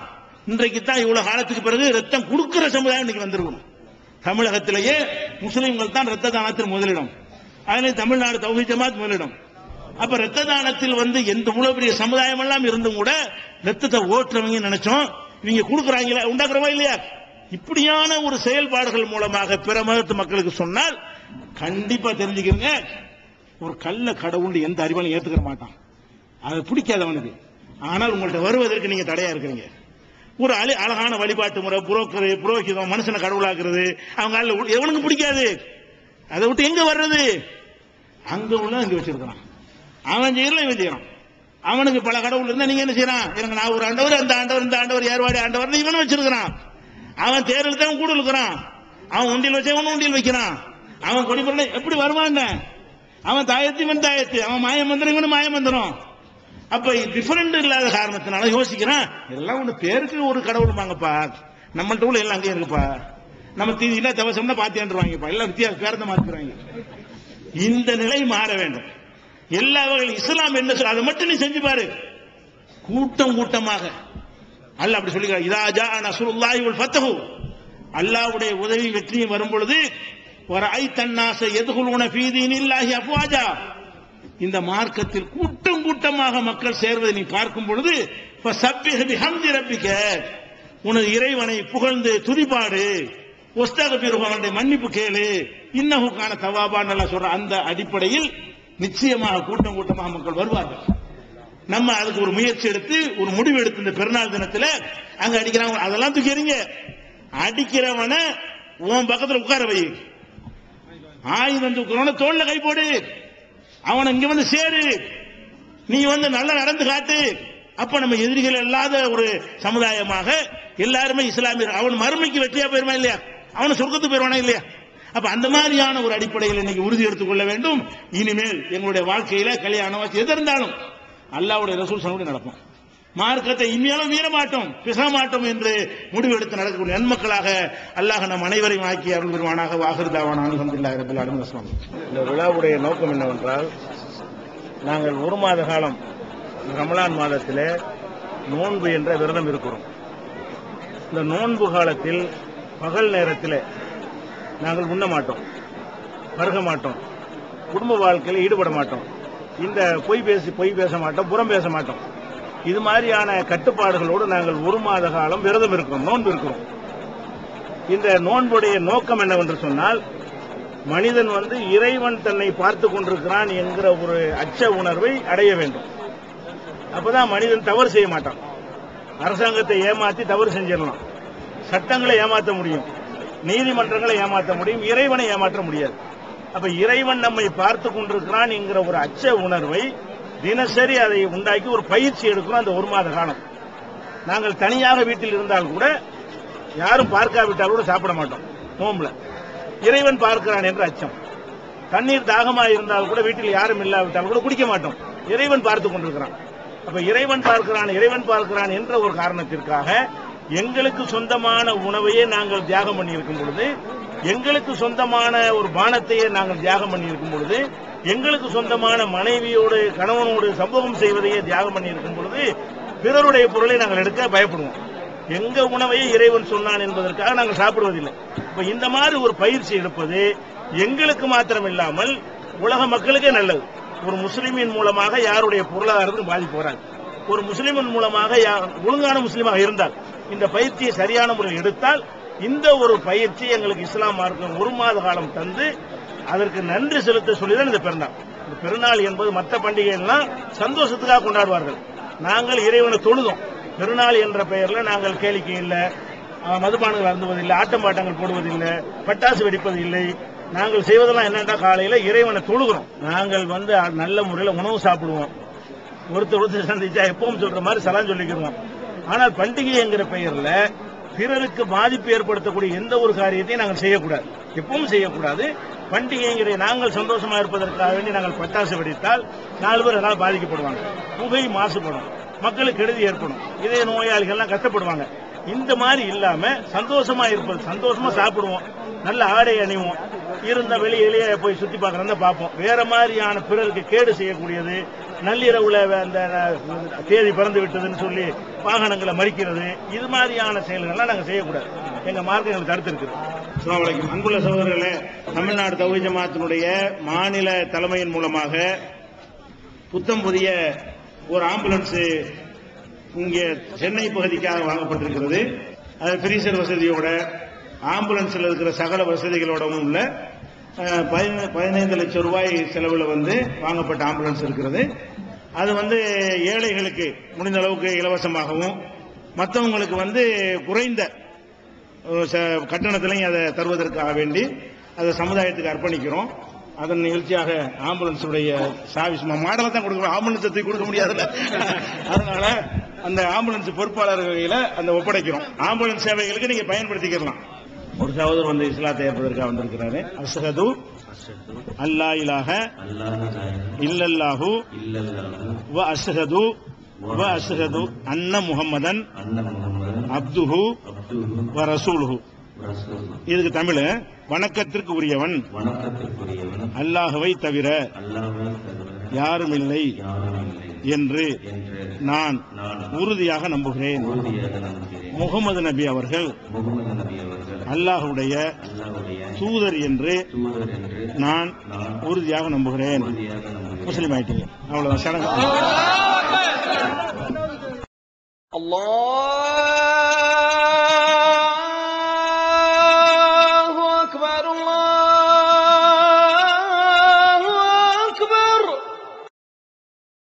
இன்றைக்கு தான் இவ்வளவு காலத்துக்கு பிறகு ரத்தம் கொடுக்கிற சமுதாயம் இன்னைக்கு வந்திருக்கணும். தமிழகத்திலேயே முஸ்லீம்கள் தான் ரத்த தானத்தில் முதலிடம், அதிலே தமிழ்நாடு தௌஹீத் ஜமாத் முதலிடம். அப்ப ரத்த தானத்தில் எந்த இவ்வளவு பெரிய சமுதாயம் எல்லாம் இருந்தும் கூட ரத்தத்தை ஓட்டுறவங்க நினைச்சோம், இவங்க கொடுக்குறாங்களா, உண்டாக்குறவா இல்லையா? இப்படியான ஒரு செயல்பாடுகள் மூலமாக பிற மதத்து மக்களுக்கு சொன்னால் கண்டிப்பா தெரிஞ்சுக்கிறீங்க, ஒரு கள்ள கடவுள் எந்த அறிவாலும் ஏத்துக்கிற மாட்டான், அது பிடிக்காது அவனுக்கு. ஆனால் உங்கள்கிட்ட வருவதற்கு நீங்க தடையா இருக்கிறீங்க. ஒரு அழகான வழிபாட்டு முறை, புரோகிதம், மனுஷனை கடவுளாக்குறது அவங்க எவனுக்கு பிடிக்காது. அதை விட்டு எங்க வர்றது? அங்க உள்ள இங்க வச்சிருக்கிறான், அவன் செய்யறல இவன் செய்யறான். அவனுக்கு பல கடவுள் இருந்தா நீங்க என்ன செய்யறான்? எனக்கு நான் ஒரு ஆண்டவர், அந்த ஆண்டவர், இந்த ஆண்டவர், ஏர்வாடி ஆண்டவர் இவனும் வச்சிருக்கிறான். அவன் தேர்தல் தான் கூட இருக்கிறான், அவன் உண்டியில் வச்சவன் உண்டியில் வைக்கிறான், அவன் கொடிப்பொருளை எப்படி வருவான், அவன் தாயத்து இவன் தாயத்து, அவன் மாயமந்திரம் இவனு மாயமந்திரம். அப்ப டிஃபரெண்ட் இல்லாத காரணத்தினால யோசிக்கிறான், இதெல்லாம் ஒண்ணு பேருக்கு ஒரு கடவுள் வாங்கப்பா, நம்மள்ட்ட உள்ள எல்லாம் அங்கே இருக்குப்பா, நம்ம தீதியில தவசம்னா பாத்தியாண்டுருவாங்கப்பா, எல்லாம் வித்தியாசம் பேரத்தை மாத்துறாங்க. இந்த நிலை மாற வேண்டும். எல்லா வகையிலும் இஸ்லாம் என்ன சொல்ல அதை மட்டும் நீ செஞ்சு பாரு. கூட்டம் கூட்டமாக அல்லாஹ் அப்படி சொல்லி, இதா ஜா நஸ்ருல்லாஹி வல் ஃபத்ஹு, அல்லாஹ்வுடைய உதவி வெற்றியும் வரும் பொழுது, வரைத்தன் நாஸ யதுகுலூன ஃபீ தீனில்லாஹி அஃப்வாஜா, இந்த மார்க்கத்தில் கூட்டம் கூட்டமாக மக்கள் சேர்வதை நீ பார்க்கும் பொழுது, ஃபஸப்பிஹ் பிஹம்தி ரப்பிக, உனது இறைவனை புகழ்ந்து துதிபாடு, வஸ்தக்ஃபிருஹு, அவனுடைய மன்னிப்பு கேளு, இன்னஹு கான தவாபான்னு அல்லாஹ் சொல்ற அந்த அடிப்படையில் நிச்சயமாக கூட்டம் கூட்டமாக மக்கள் வருவார்கள். நம்ம அதுக்கு ஒரு முயற்சி எடுத்து ஒரு முடிவு எடுத்து இந்த பெருநாள் தினத்தில் அங்க அடிக்கிறாங்க, அதெல்லாம் தூக்கிறீங்க. அடிக்கிறவன உன் பக்கத்தில் உட்கார வை, ஆயுதம் தூக்கிறவன தோல்ல கை போடு, அவனை இங்க சேரு, நீ நல்லா நடந்து காட்டு. அப்ப நம்ம எதிரிகள் இல்லாத ஒரு சமுதாயமாக எல்லாருமே இஸ்லாமியர், அவன் மறுமைக்கு வெற்றியா போயிருமா இல்லையா, அவனை சொர்க்கத்துக்கு போயிருவானா இல்லையா? அப்ப அந்த மாதிரியான ஒரு அடிப்படையில் இன்னைக்கு உறுதி எடுத்துக் கொள்ள வேண்டும். இனிமேல் எங்களுடைய வாழ்க்கையில கல்யாணம் எது இருந்தாலும் அல்லாஹ்வுடைய ரசூல் சொன்னபடி நடப்போம், மார்க்கத்தை இனிமேலும் மீற மாட்டோம், பிச மாட்டோம் என்று முடிவெடுத்து நடக்கக்கூடிய நன்மக்களாக அல்லாஹ் நம் அனைவரையும் ஆக்கி அருள் பெறுவானாக. வாஹிர் தாவானா அல்ஹம்துலில்லாஹி ரப்பில் ஆலமீன். இந்த விழாவுடைய நோக்கம் என்னவென்றால், நாங்கள் ஒரு மாத காலம் ரமலான் மாதத்திலே நோன்பு என்ற விரதம் இருக்கிறோம். இந்த நோன்பு காலத்தில் பகல் நேரத்தில் நாங்கள் உண்ண மாட்டோம், பருக மாட்டோம், குடும்ப வாழ்க்கையில் ஈடுபட மாட்டோம், இந்த பொய் பேச மாட்டோம், புறம் பேச மாட்டோம். இது மாதிரியான கட்டுப்பாடுகளோடு நாங்கள் ஒரு மாத காலம் விரதம் இருக்கிறோம், நோன்பு இருக்கிறோம். இந்த நோன்புடைய நோக்கம் என்னவென்று சொன்னால், மனிதன் இறைவன் தன்னை பார்த்து கொண்டிருக்கிறான் என்கிற ஒரு அச்ச உணர்வை அடைய வேண்டும். அப்பதான் மனிதன் தவறு செய்ய மாட்டான். அரசாங்கத்தை ஏமாற்றி தவறு செஞ்சிடலாம், சட்டங்களை ஏமாற்ற முடியும், நீதிமன்றங்களை ஏமாற்ற முடியும், இறைவனை ஏமாற்ற முடியாது. அப்ப இறைவன் நம்மை பார்த்து கொண்டிருக்கிறான் என்கிற ஒரு அச்ச உணர்வை தினசரி அதை உண்டாக்கி ஒரு பயிற்சி எடுக்கிறோம். அந்த ஒரு மாத காலம் நாங்கள் தனியாக வீட்டில் இருந்தால் கூட, யாரும் பார்க்காவிட்டால் கூட சாப்பிட மாட்டோம் நோம்புல, இறைவன் பார்க்கிறான் என்ற அச்சம். தண்ணீர் தாகமாக இருந்தால் கூட வீட்டில் யாரும் இல்லாவிட்டால் கூட குடிக்க மாட்டோம், இறைவன் பார்த்து கொண்டிருக்கிறான். அப்ப இறைவன் பார்க்கிறான் என்ற ஒரு காரணத்திற்காக எங்களுக்கு சொந்தமான உணவையே நாங்கள் தியாகம் பண்ணி இருக்கும் பொழுது, எங்களுக்கு சொந்தமான ஒரு பானத்தையே நாங்கள் தியாகம் பண்ணி இருக்கும் பொழுது, எங்களுக்கு சொந்தமான மனைவியோடு கணவனோடு சம்பவம் செய்வதையே தியாகம் பண்ணி இருக்கும் பொழுது, பிறருடைய பொருளை நாங்கள் எடுக்க பயப்படுவோம். எங்க உணவையே இறைவன் சொன்னான் என்பதற்காக நாங்கள் சாப்பிடுவதில்லை. இப்ப இந்த மாதிரி ஒரு பயிற்சி எடுப்பது எங்களுக்கு மாத்திரம் இல்லாமல் உலக மக்களுக்கே நல்லது. ஒரு முஸ்லிமின் மூலமாக யாருடைய பொருளாதாரத்துக்கு பாதிப்பு வராது. ஒரு முஸ்லிமின் மூலமாக ஒழுங்கான முஸ்லிமாக இருந்தால், இந்த பயிற்சியை சரியான முறையில் எடுத்தால் இந்த ஒரு பயிற்சி எங்களுக்கு இஸ்லாம் மார்க்கம் 1 மாத காலம் தந்து அதற்கு நன்றி செலுத்த சொல்லிதான் இந்த பெருநாள். இந்த பெருநாள் என்பது மற்ற பண்டிகைகள்லாம் சந்தோஷத்துக்காக கொண்டாடுவார்கள். நாங்கள் இறைவனை தொழுதோம். பெருநாள் என்ற பெயர்ல நாங்கள் கேளிக்கை இல்லை, மதுபானங்கள் அருந்துவதில்லை, ஆட்டம் பாட்டங்கள் போடுவதில்லை, பட்டாசு வெடிப்பது இல்லை. நாங்கள் செய்வதெல்லாம் என்னென்னா காலையில இறைவனை தொழுகிறோம். நாங்கள் நல்ல முறையில் உணவு சாப்பிடுவோம். ஒருத்தர் சந்திச்சா எப்பவும் சொல்ற மாதிரி சலாம் சொல்லிக்கிறோம். ஆனால் பண்டிகை என்கிற பெயர்ல பிறருக்கு பாதிப்பு ஏற்படுத்தக்கூடிய எந்த ஒரு காரியத்தையும் நாங்கள் செய்யக்கூடாது, எப்பவும் செய்யக்கூடாது. பண்டிகைங்கிற நாங்கள் சந்தோஷமா இருப்பதற்காக வேண்டி நாங்கள் பட்டாசு வெடித்தால் 4 பேர் எல்லாம் பாதிக்கப்படுவாங்க, புகை மாசுபடும், மக்களுக்கு கெடுதி ஏற்படும், இதய நோயாளிகள்லாம் கஷ்டப்படுவாங்க. இந்த மாதிரி இல்லாம சந்தோஷமா இருப்பது, சந்தோஷமா சாப்பிடுவோம், நல்ல ஆடை அணிவோம், இருந்த வெளியிலேயே போய் சுத்தி பார்க்கறத பார்ப்போம். வேற மாதிரியான பிறருக்கு கேடு செய்யக்கூடியது, நள்ளிரவுல அந்த தேதி பிறந்து விட்டதுன்னு சொல்லி வாகனங்களை மறிக்கிறது, இது மாதிரியான செயல்கள்லாம் நாங்கள் செய்யக்கூடாது. எங்க மார்க்கம் எங்களுக்கு தடுத்து இருக்குது. அஸ்ஸலாமு அலைக்கும். அன்புள்ள சகோதரர்களே, தமிழ்நாடு தௌஹீத் ஜமாஅத்தினுடைய மாநில தலைமையின் மூலமாக புத்தம் புதிய ஒரு ஆம்புலன்ஸ் இங்கே சென்னை பகுதிக்காக வாங்கப்பட்டிருக்கிறது. அது ஃப்ரீசர் வசதியோட ஆம்புலன்ஸில் இருக்கிற சகல வசதிகளோடவும் உள்ள 15 லட்சம் ரூபாய் செலவில் வாங்கப்பட்ட ஆம்புலன்ஸ் இருக்கிறது. அது ஏழைகளுக்கு முடிந்த அளவுக்கு இலவசமாகவும் மற்றவங்களுக்கு குறைந்த கட்டணத்திலையும் அதை தருவதற்காக வேண்டி அதை சமுதாயத்துக்கு அர்ப்பணிக்கிறோம். அதன் நிகழ்ச்சியாக ஆம்புலன்ஸுடைய சாவிஸ் மாடலை தான் கொடுக்கணும், ஆம்புலன்ஸை கொடுக்க முடியாதுல்ல. அதனால அந்த ஆம்புலன்ஸ் பொறுப்பாளர்களை அந்த ஒப்படைக்கிறோம். ஆம்புலன்ஸ் சேவைகளுக்கு நீங்க பயன்படுத்திக்கலாம். ஒரு சகோதரர் இஸ்லாத்தை ஏற்பதற்காக வந்திருக்கிறாரு. அஷ்ஹது அல்லா இலாஹ இல்லல்லாஹு வ அஷ்ஹது வ அஷ்ஹது அன்ன முஹம்மதன் அப்துஹு வ ரசூலுஹு. இதுக்கு தமிழ், வணக்கத்திற்கு உரியவன் அல்லாஹ்வை தவிர யாரும் இல்லை என்று நான் உறுதியாக நம்புகிறேன். முகமது நபி அவர்கள் அல்லாஹ்வுடைய தூதர் என்று நான் உறுதியாக நம்புகிறேன். முஸ்லிம் ஆயிட்டீங்க, அவ்வளவுதான்.